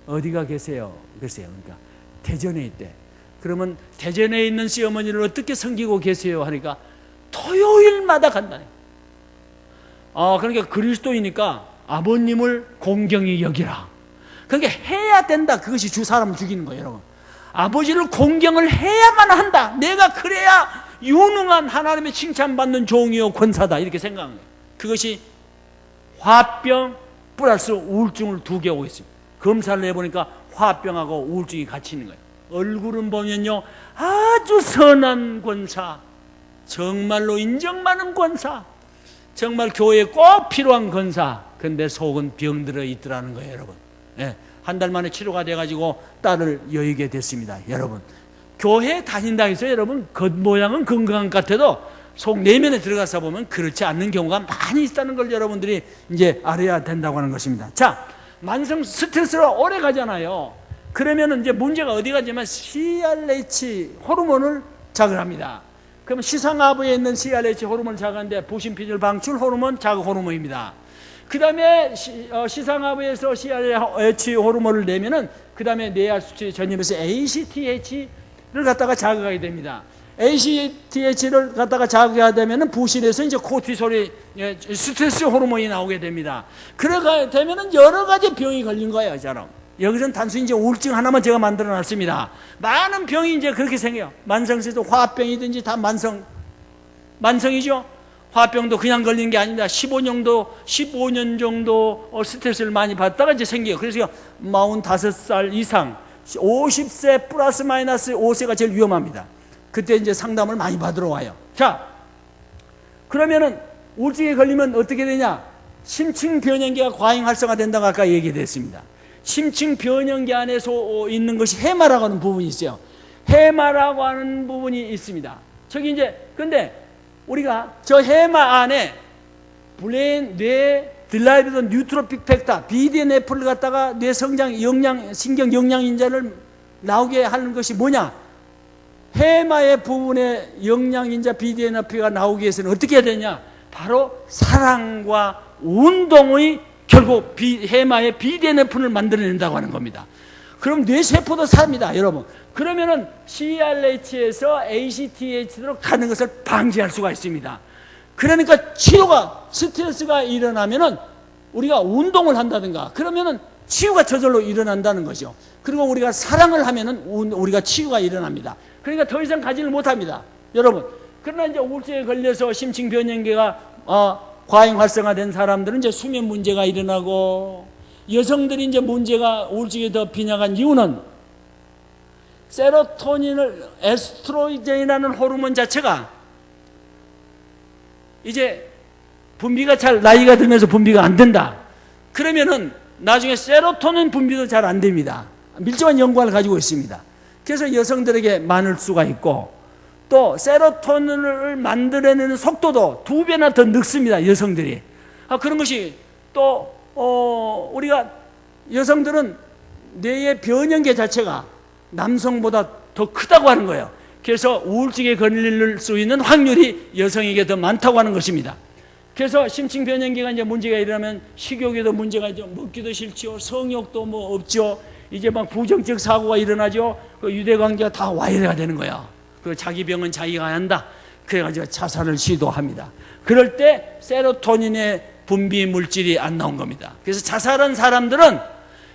어디가 계세요? 글쎄요. 그러니까 대전에 있대. 그러면 대전에 있는 시어머니를 어떻게 섬기고 계세요? 하니까 토요일마다 간다네. 그러니까 그리스도이니까 아버님을 공경히 여기라. 그러니까 해야 된다. 그것이 사람을 죽이는 거예요, 여러분. 아버지를 공경을 해야만 한다. 내가 그래야 유능한 하나님의 칭찬받는 종이요 권사다, 이렇게 생각하는 거예요. 그것이 화병 플러스 우울증을 두 개 오고 있습니다. 검사를 해보니까 화병하고 우울증이 같이 있는 거예요. 얼굴은 보면요, 아주 선한 권사, 정말로 인정 많은 권사, 정말 교회에 꼭 필요한 권사, 근데 속은 병들어 있더라는 거예요, 여러분. 예, 한 달 만에 치료가 돼가지고 딸을 여의게 됐습니다. 여러분, 교회 다닌다 해서 여러분 겉모양은 건강한 것 같아도 속 내면에 들어가서 보면 그렇지 않는 경우가 많이 있다는 걸 여러분들이 이제 알아야 된다고 하는 것입니다. 자, 만성 스트레스로 오래 가잖아요. 그러면 이제 문제가 어디 가냐면 CRH 호르몬을 자극합니다. 그럼 시상하부에 있는 CRH 호르몬을 자극하는데 부신피질 방출 호르몬 자극 호르몬입니다. 그 다음에 시상하부에서 CRH 호르몬을 내면은 그 다음에 뇌알 수치 전염에서 ACTH를 갖다가 자극하게 됩니다. ACTH를 갖다가 자극하게 되면은 부신에서 이제 코티솔이, 스트레스 호르몬이 나오게 됩니다. 그러게 되면은 여러 가지 병이 걸린 거예요, 저는. 여기서는 단순히 이제 우울증 하나만 제가 만들어 놨습니다. 많은 병이 이제 그렇게 생겨요. 만성세도 화병이든지 다 만성이죠. 화병도 그냥 걸리는 게 아닙니다. 15년 정도 스트레스를 많이 받다가 이제 생겨요. 그래서 45살 이상, 50세 플러스 마이너스 5세가 제일 위험합니다. 그때 이제 상담을 많이 받으러 와요. 자, 그러면은 우울증에 걸리면 어떻게 되냐? 심층 변형계가 과잉 활성화된다고 아까 얘기했습니다. 심층 변형계 안에서 있는 것이 해마라고 하는 부분이 있어요. 해마라고 하는 부분이 있습니다. 저기 이제, 근데 우리가 저 해마 안에 브레인, 뇌, derived neurotrophic factor, BDNF를 갖다가 뇌 성장 영양, 신경 영양 인자를 나오게 하는 것이 뭐냐? 해마의 부분에 영양 인자 BDNF가 나오기 위해서는 어떻게 해야 되냐? 바로 사랑과 운동의 결국 해마의 BDNF를 만들어낸다고 하는 겁니다. 그럼 뇌세포도 삽니다, 여러분. 그러면은 CRH에서 ACTH로 가는 것을 방지할 수가 있습니다. 그러니까 치료가, 스트레스가 일어나면은 우리가 운동을 한다든가 그러면은 치유가 저절로 일어난다는 거죠. 그리고 우리가 사랑을 하면은 우리가 치유가 일어납니다. 그러니까 더 이상 가지를 못합니다, 여러분. 그러나 이제 우울증에 걸려서 심층 변형계가 과잉 활성화된 사람들은 이제 수면 문제가 일어나고, 여성들이 이제 문제가 우울증에 더 빈약한 이유는 세로토닌을, 에스트로겐이라는 호르몬 자체가 이제 분비가 나이가 들면서 분비가 안 된다. 그러면은 나중에 세로토닌 분비도 잘 안 됩니다. 밀접한 연관을 가지고 있습니다. 그래서 여성들에게 많을 수가 있고, 또 세로토닌을 만들어내는 속도도 2배나 더 늦습니다, 여성들이. 그런 것이 또 우리가 여성들은 뇌의 변형계 자체가 남성보다 더 크다고 하는 거예요. 그래서 우울증에 걸릴 수 있는 확률이 여성에게 더 많다고 하는 것입니다. 그래서 심층 변형계가 이제 문제가 일어나면 식욕에도 문제가 있죠. 먹기도 싫죠. 성욕도 뭐 없죠. 이제 막 부정적 사고가 일어나죠. 그 유대관계가 다 와해가 되는 거야. 그 자기 병은 자기가 한다. 그래가지고 자살을 시도합니다. 그럴 때 세로토닌의 분비 물질이 안 나온 겁니다. 그래서 자살한 사람들은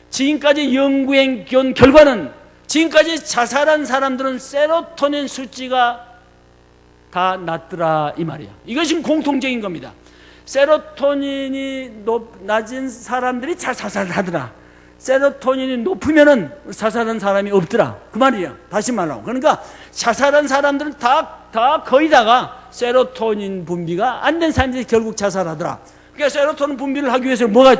지금까지 연구한 결과는, 지금까지 자살한 사람들은 세로토닌 수치가 다 낮더라 이 말이야. 이것이 공통적인 겁니다. 세로토닌이 낮은 사람들이 자살을 하더라. 세로토닌이 높으면은 자살한 사람이 없더라 그 말이에요. 다시 말하면, 그러니까 자살한 사람들은 다 거의 다가 세로토닌 분비가 안 된 사람들이 결국 자살하더라. 그러니까 세로토닌 분비를 하기 위해서 뭐가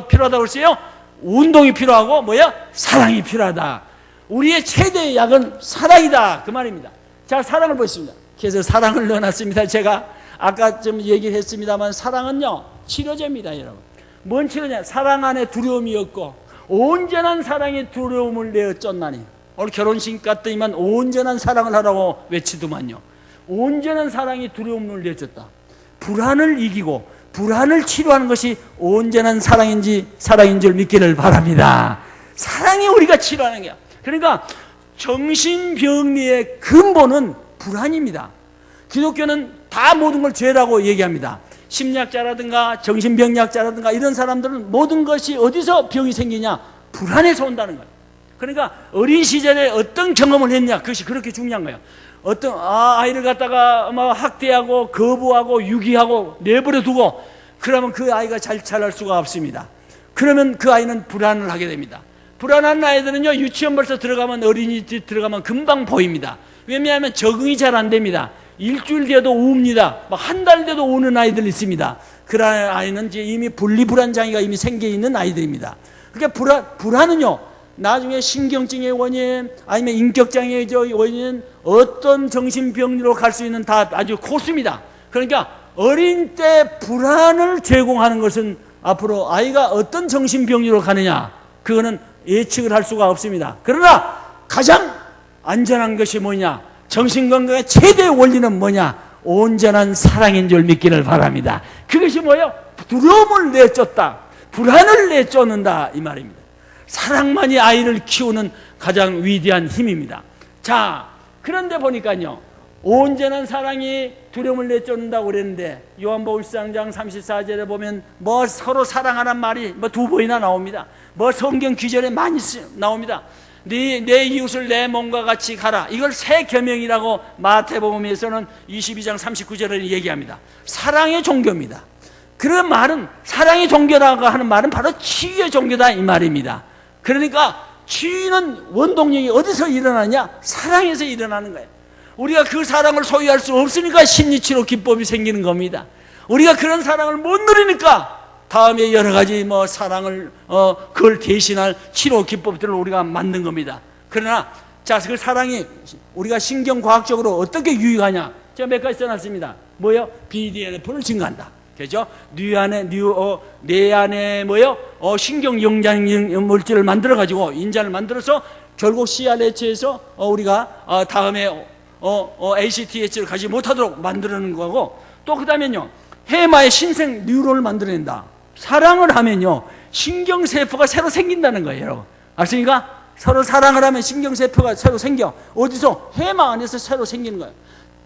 필요하다고 했어요? 운동이 필요하고 사랑이 필요하다. 우리의 최대의 약은 사랑이다 그 말입니다. 자, 사랑을 보겠습니다. 그래서 사랑을 넣어놨습니다. 제가 아까 좀 얘기를 했습니다만, 사랑은요 치료제입니다, 여러분. 뭔 치료냐? 사랑 안에 두려움이 없고 온전한 사랑의 두려움을 내어 쫓나니. 오늘 결혼식 갔더니만 온전한 사랑을 하라고 외치더만요. 온전한 사랑이 두려움을 내쫓다. 불안을 이기고 불안을 치료하는 것이 온전한 사랑인 줄 믿기를 바랍니다. 사랑이 우리가 치료하는 거야. 그러니까 정신병리의 근본은 불안입니다. 기독교는 다 모든 걸 죄라고 얘기합니다. 심리학자라든가 정신병리학자라든가 이런 사람들은 모든 것이 어디서 병이 생기냐? 불안에서 온다는 거예요. 그러니까 어린 시절에 어떤 경험을 했냐? 그것이 그렇게 중요한 거예요. 아이를 갖다가 학대하고 거부하고 유기하고 내버려 두고 그러면 그 아이가 잘 자랄 수가 없습니다. 그러면 그 아이는 불안을 하게 됩니다. 불안한 아이들은요, 유치원 벌써 들어가면, 어린이집 들어가면 금방 보입니다. 왜냐하면 적응이 잘 안 됩니다. 일주일 뒤에도 웁니다. 한 달 뒤에도 우는 아이들 있습니다. 그런 아이는 이제 이미 분리불안장애가 이미 생겨 있는 아이들입니다. 그러니까 불안은요, 나중에 신경증의 원인, 아니면 인격장애의 원인, 어떤 정신병리로 갈 수 있는 다 아주 고수입니다. 그러니까 어린 때 불안을 제공하는 것은 앞으로 아이가 어떤 정신병리로 가느냐, 그거는 예측을 할 수가 없습니다. 그러나 가장 안전한 것이 뭐냐? 정신건강의 최대의 원리는 뭐냐? 온전한 사랑인 줄 믿기를 바랍니다. 그것이 뭐예요? 두려움을 내쫓다, 불안을 내쫓는다 이 말입니다. 사랑만이 아이를 키우는 가장 위대한 힘입니다. 자, 그런데 보니까요, 온전한 사랑이 두려움을 내쫓는다고 그랬는데, 요한복음 13장 34절에 보면 서로 사랑하란 말이 2번이나 나옵니다. 성경 기절에 많이 나옵니다. 내 이웃을 내 몸과 같이 가라. 이걸 새 계명이라고 마태복음에서는 22장 39절에 얘기합니다. 사랑의 종교입니다. 그런 말은, 사랑의 종교라고 하는 말은 바로 치유의 종교다 이 말입니다. 그러니까 치유는 원동력이 어디서 일어나냐? 사랑에서 일어나는 거예요. 우리가 그 사랑을 소유할 수 없으니까 심리치료 기법이 생기는 겁니다. 우리가 그런 사랑을 못 누리니까 다음에 여러 가지 사랑을 그걸 대신할 치료 기법들을 우리가 만든 겁니다. 그러나 자, 그 사랑이 우리가 신경과학적으로 어떻게 유익하냐? 제가 몇 가지 써놨습니다. 뭐예요? BDNF를 증가한다. 그죠? 뇌 안에 뭐요? 신경 영장 물질을 만들어 가지고 인자를 만들어서 결국 CRH에서 우리가 다음에 ACTH를 가지 못하도록 만들어내는 거고, 또 그다음에요, 해마의 신생 뉴런을 만들어낸다. 사랑을 하면요, 신경세포가 새로 생긴다는 거예요, 여러분. 아십니까? 서로 사랑을 하면 신경세포가 새로 생겨. 어디서? 해마 안에서 새로 생기는 거예요.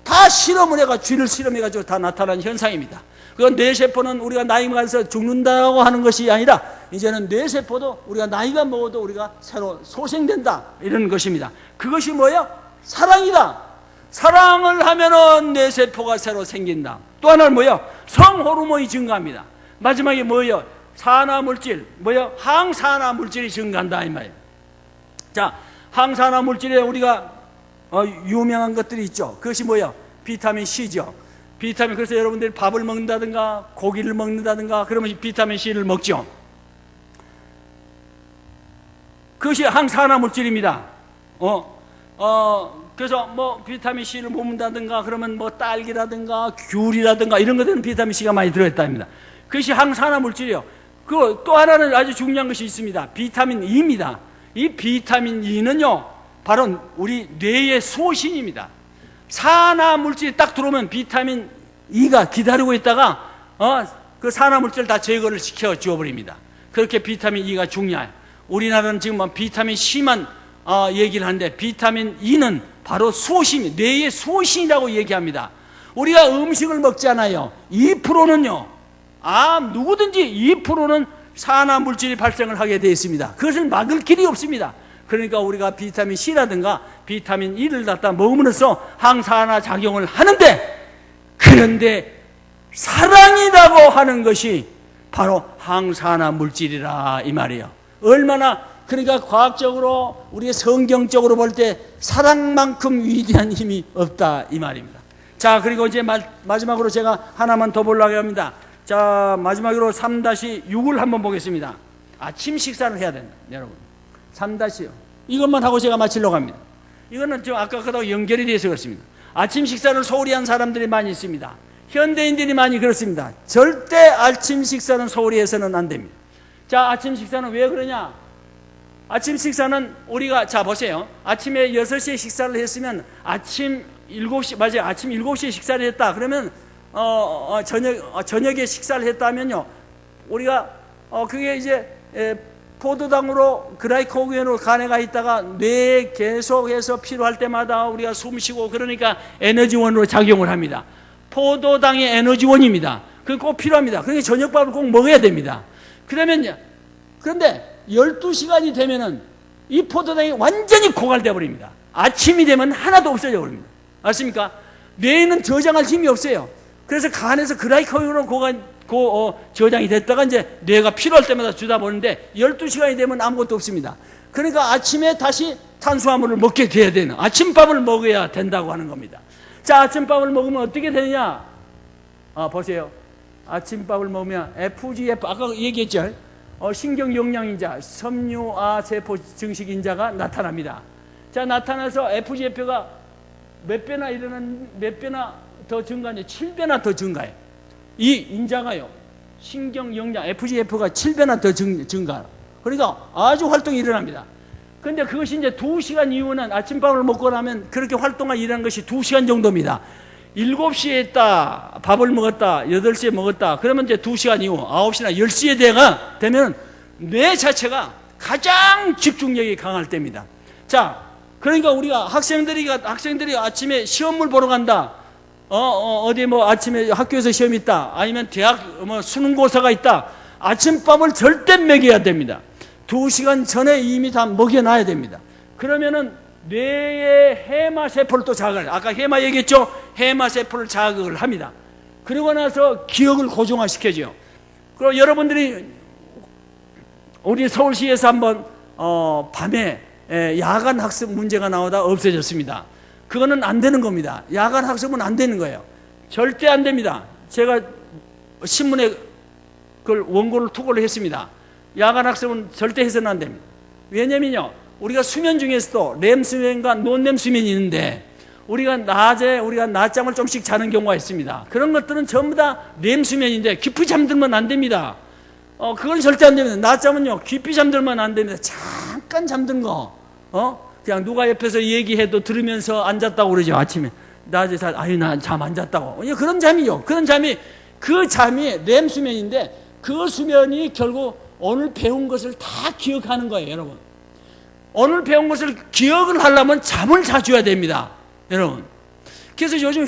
다 실험을 해가 쥐를 실험해가지고 다 나타난 현상입니다. 그건 뇌세포는 우리가 나이가 가서 죽는다고 하는 것이 아니라 이제는 뇌세포도 우리가 나이가 먹어도 우리가 새로 소생된다, 이런 것입니다. 그것이 뭐예요? 사랑이다. 사랑을 하면은 뇌세포가 새로 생긴다. 또 하나는 뭐예요? 성호르몬이 증가합니다. 마지막에 뭐예요? 산화물질, 뭐예요? 항산화물질이 증가한다, 이 말이에요. 자, 항산화물질에 우리가 유명한 것들이 있죠. 그것이 뭐예요? 비타민 C죠. 비타민, 그래서 여러분들이 밥을 먹는다든가 고기를 먹는다든가 그러면 비타민 C를 먹죠. 그것이 항산화물질입니다. 그래서 뭐 비타민 C를 못 먹는다든가 그러면 뭐 딸기라든가 귤이라든가 이런 것들은 비타민 C가 많이 들어있답니다. 그것이 항산화물질이에요. 그 또 하나는 아주 중요한 것이 있습니다. 비타민 E입니다. 이 비타민 E는요, 바로 우리 뇌의 소신입니다. 산화물질이 딱 들어오면 비타민 E가 기다리고 있다가 그 산화물질을 다 제거를 시켜 주어버립니다. 그렇게 비타민 E가 중요해요. 우리나라는 지금 비타민 C만 얘기를 하는데, 비타민 E는 바로 소신, 뇌의 소신이라고 얘기합니다. 우리가 음식을 먹잖아요. 2%는요, 누구든지 2%는 산화물질이 발생을 하게 되어 있습니다. 그것을 막을 길이 없습니다. 그러니까 우리가 비타민 C라든가 비타민 E를 갖다 먹으면서 항산화 작용을 하는데, 그런데 사랑이라고 하는 것이 바로 항산화 물질이라, 이 말이에요. 얼마나, 그러니까 과학적으로 우리의 성경적으로 볼 때 사랑만큼 위대한 힘이 없다, 이 말입니다. 자, 그리고 이제 마지막으로 제가 하나만 더 보려고 합니다. 자, 마지막으로 3-6을 한번 보겠습니다. 아침 식사를 해야 된다, 여러분. 3-6 이것만 하고 제가 마치려고 합니다. 이거는 좀 아까 그하고 연결이 돼서 그렇습니다. 아침 식사를 소홀히 한 사람들이 많이 있습니다. 현대인들이 많이 그렇습니다. 절대 아침 식사는 소홀히 해서는 안 됩니다. 자, 아침 식사는 왜 그러냐? 아침 식사는 우리가, 자, 보세요. 아침에 6시에 식사를 했으면 아침 7시, 맞아요. 아침 7시에 식사를 했다. 그러면 저녁에 식사를 했다면요, 우리가 그게 이제 포도당으로 글라이코겐으로 간에 가 있다가 뇌에 계속해서 필요할 때마다 우리가 숨 쉬고 그러니까 에너지원으로 작용을 합니다. 포도당이 에너지원입니다. 그게 꼭 필요합니다. 그러니까 저녁밥을 꼭 먹어야 됩니다. 그러면요, 그런데 12시간이 되면은 이 포도당이 완전히 고갈되어 버립니다. 아침이 되면 하나도 없어져 버립니다. 아십니까? 뇌에는 저장할 힘이 없어요. 그래서 간에서 글라이코겐으로 저장이 됐다가 이제 뇌가 필요할 때마다 주다 보는데 12시간이 되면 아무것도 없습니다. 그러니까 아침에 다시 탄수화물을 먹게 돼야 되는, 아침밥을 먹어야 된다고 하는 겁니다. 자, 아침밥을 먹으면 어떻게 되느냐? 보세요. 아침밥을 먹으면 FGF, 아까 얘기했죠? 신경영양인자, 섬유아세포 증식인자가 나타납니다. 자, 나타나서 FGF가 몇 배나 더 증가하냐? 7배나 더 증가해요. 이 인자가요, 신경영양 FGF가 7배나 더 증가. 그러니까 아주 활동이 일어납니다. 그런데 그것이 이제 2시간 이후는, 아침밥을 먹고 나면 그렇게 활동이 일어나는 것이 2시간 정도입니다. 7시에 했다, 밥을 먹었다, 8시에 먹었다, 그러면 이제 2시간 이후 9시나 10시에 되면 뇌 자체가 가장 집중력이 강할 때입니다. 자, 그러니까 우리가 학생들이 아침에 시험을 보러 간다, 어디 뭐 아침에 학교에서 시험이 있다, 아니면 대학 수능고사가 있다, 아침밥을 절대 먹여야 됩니다. 2시간 전에 이미 다 먹여놔야 됩니다. 그러면은 뇌의 해마세포를 또 자극을, 아까 해마 얘기했죠? 해마세포를 자극을 합니다. 그러고 나서 기억을 고정화시켜줘요. 그리고 여러분들이 우리 서울시에서 한번 밤에 야간 학습 문제가 나오다 없어졌습니다. 그거는 안 되는 겁니다. 야간 학습은 안 되는 거예요. 절대 안 됩니다. 제가 신문에 그걸 원고를 투고를 했습니다. 야간 학습은 절대 해서는 안 됩니다. 왜냐면요, 우리가 수면 중에서도 렘수면과 논렘수면이 있는데, 우리가 낮에 낮잠을 좀씩 자는 경우가 있습니다. 그런 것들은 전부 다 렘수면인데 깊이 잠들면 안 됩니다. 그건 절대 안 됩니다. 낮잠은요, 깊이 잠들면 안 됩니다. 잠깐 잠든 거, 그냥 누가 옆에서 얘기해도 들으면서 앉았다고 그러죠. 아침에 낮에 아유 나 잠 안 잤다고. 그런 잠이요. 그 잠이 렘수면인데 그 수면이 결국 오늘 배운 것을 다 기억하는 거예요, 여러분. 오늘 배운 것을 기억을 하려면 잠을 자줘야 됩니다, 여러분. 그래서 요즘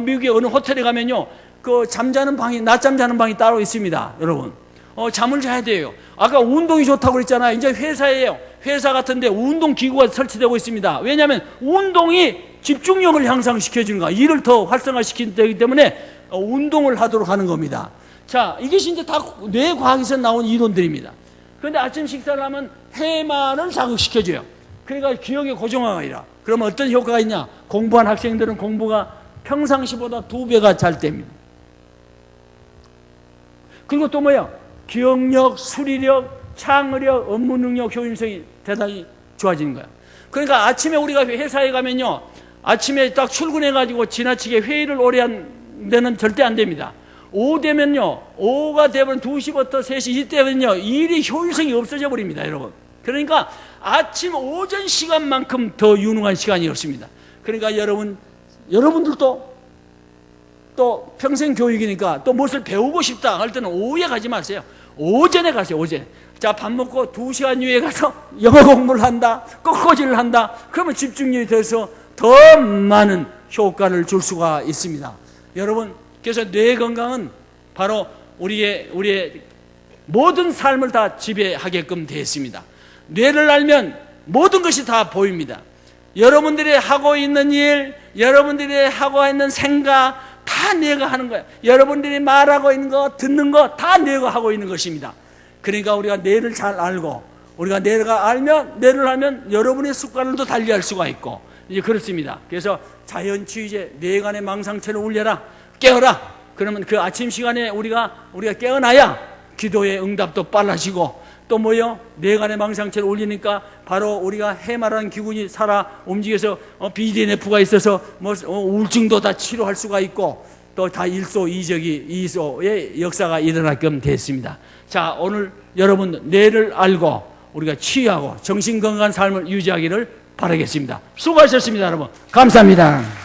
미국의 어느 호텔에 가면요, 그 잠자는 방이, 낮잠 자는 방이 따로 있습니다, 여러분. 잠을 자야 돼요. 아까 운동이 좋다고 그랬잖아요. 이제 회사예요. 회사 같은데 운동 기구가 설치되고 있습니다. 왜냐하면 운동이 집중력을 향상시켜주는 거야. 일을 더 활성화시키기 때문에 운동을 하도록 하는 겁니다. 자, 이것이 이제 다 뇌과학에서 나온 이론들입니다. 그런데 아침 식사를 하면 해만을 자극시켜줘요. 그러니까 기억의 고정화가 아니라. 그러면 어떤 효과가 있냐? 공부한 학생들은 공부가 평상시보다 2배가 잘 됩니다. 그리고 또 뭐야? 기억력, 수리력, 창의력, 업무 능력, 효율성이 대단히 좋아지는 거야. 그러니까 아침에 우리가 회사에 가면요, 아침에 딱 출근해가지고 지나치게 회의를 오래 한 데는 절대 안 됩니다. 오후 되면요, 오후가 되면 2시부터 3시 이때면요, 일이 효율성이 없어져 버립니다, 여러분. 그러니까 아침 오전 시간만큼 더 유능한 시간이 없습니다. 그러니까 여러분들도 또 평생 교육이니까 또 무엇을 배우고 싶다 할 때는 오후에 가지 마세요. 오전에 가세요, 오전에. 자, 밥 먹고 2시간 이후에 가서 영어 공부를 한다, 꽃꽂이를 한다. 그러면 집중력이 돼서 더 많은 효과를 줄 수가 있습니다. 여러분, 그래서 뇌 건강은 바로 우리의 모든 삶을 다 지배하게끔 되어 있습니다. 뇌를 알면 모든 것이 다 보입니다. 여러분들이 하고 있는 일, 여러분들이 하고 있는 생각 다 뇌가 하는 거예요. 여러분들이 말하고 있는 거, 듣는 거 다 뇌가 하고 있는 것입니다. 그러니까 우리가 뇌를 잘 알고, 우리가 뇌를 알면 여러분의 습관을 더 달리할 수가 있고, 이제 그렇습니다. 그래서 자연치유제, 뇌간의 망상체를 울려라, 깨어라. 그러면 그 아침 시간에 우리가 깨어나야 기도의 응답도 빨라지고, 또 뭐요? 뇌간의 망상체를 올리니까 바로 우리가 해마라는 기운이 살아 움직여서 BDNF가 있어서 우울증도 다 치료할 수가 있고, 또 다 일소이적의 역사가 일어나게끔 됐습니다. 자, 오늘 여러분 뇌를 알고 우리가 치유하고 정신건강한 삶을 유지하기를 바라겠습니다. 수고하셨습니다, 여러분. 감사합니다.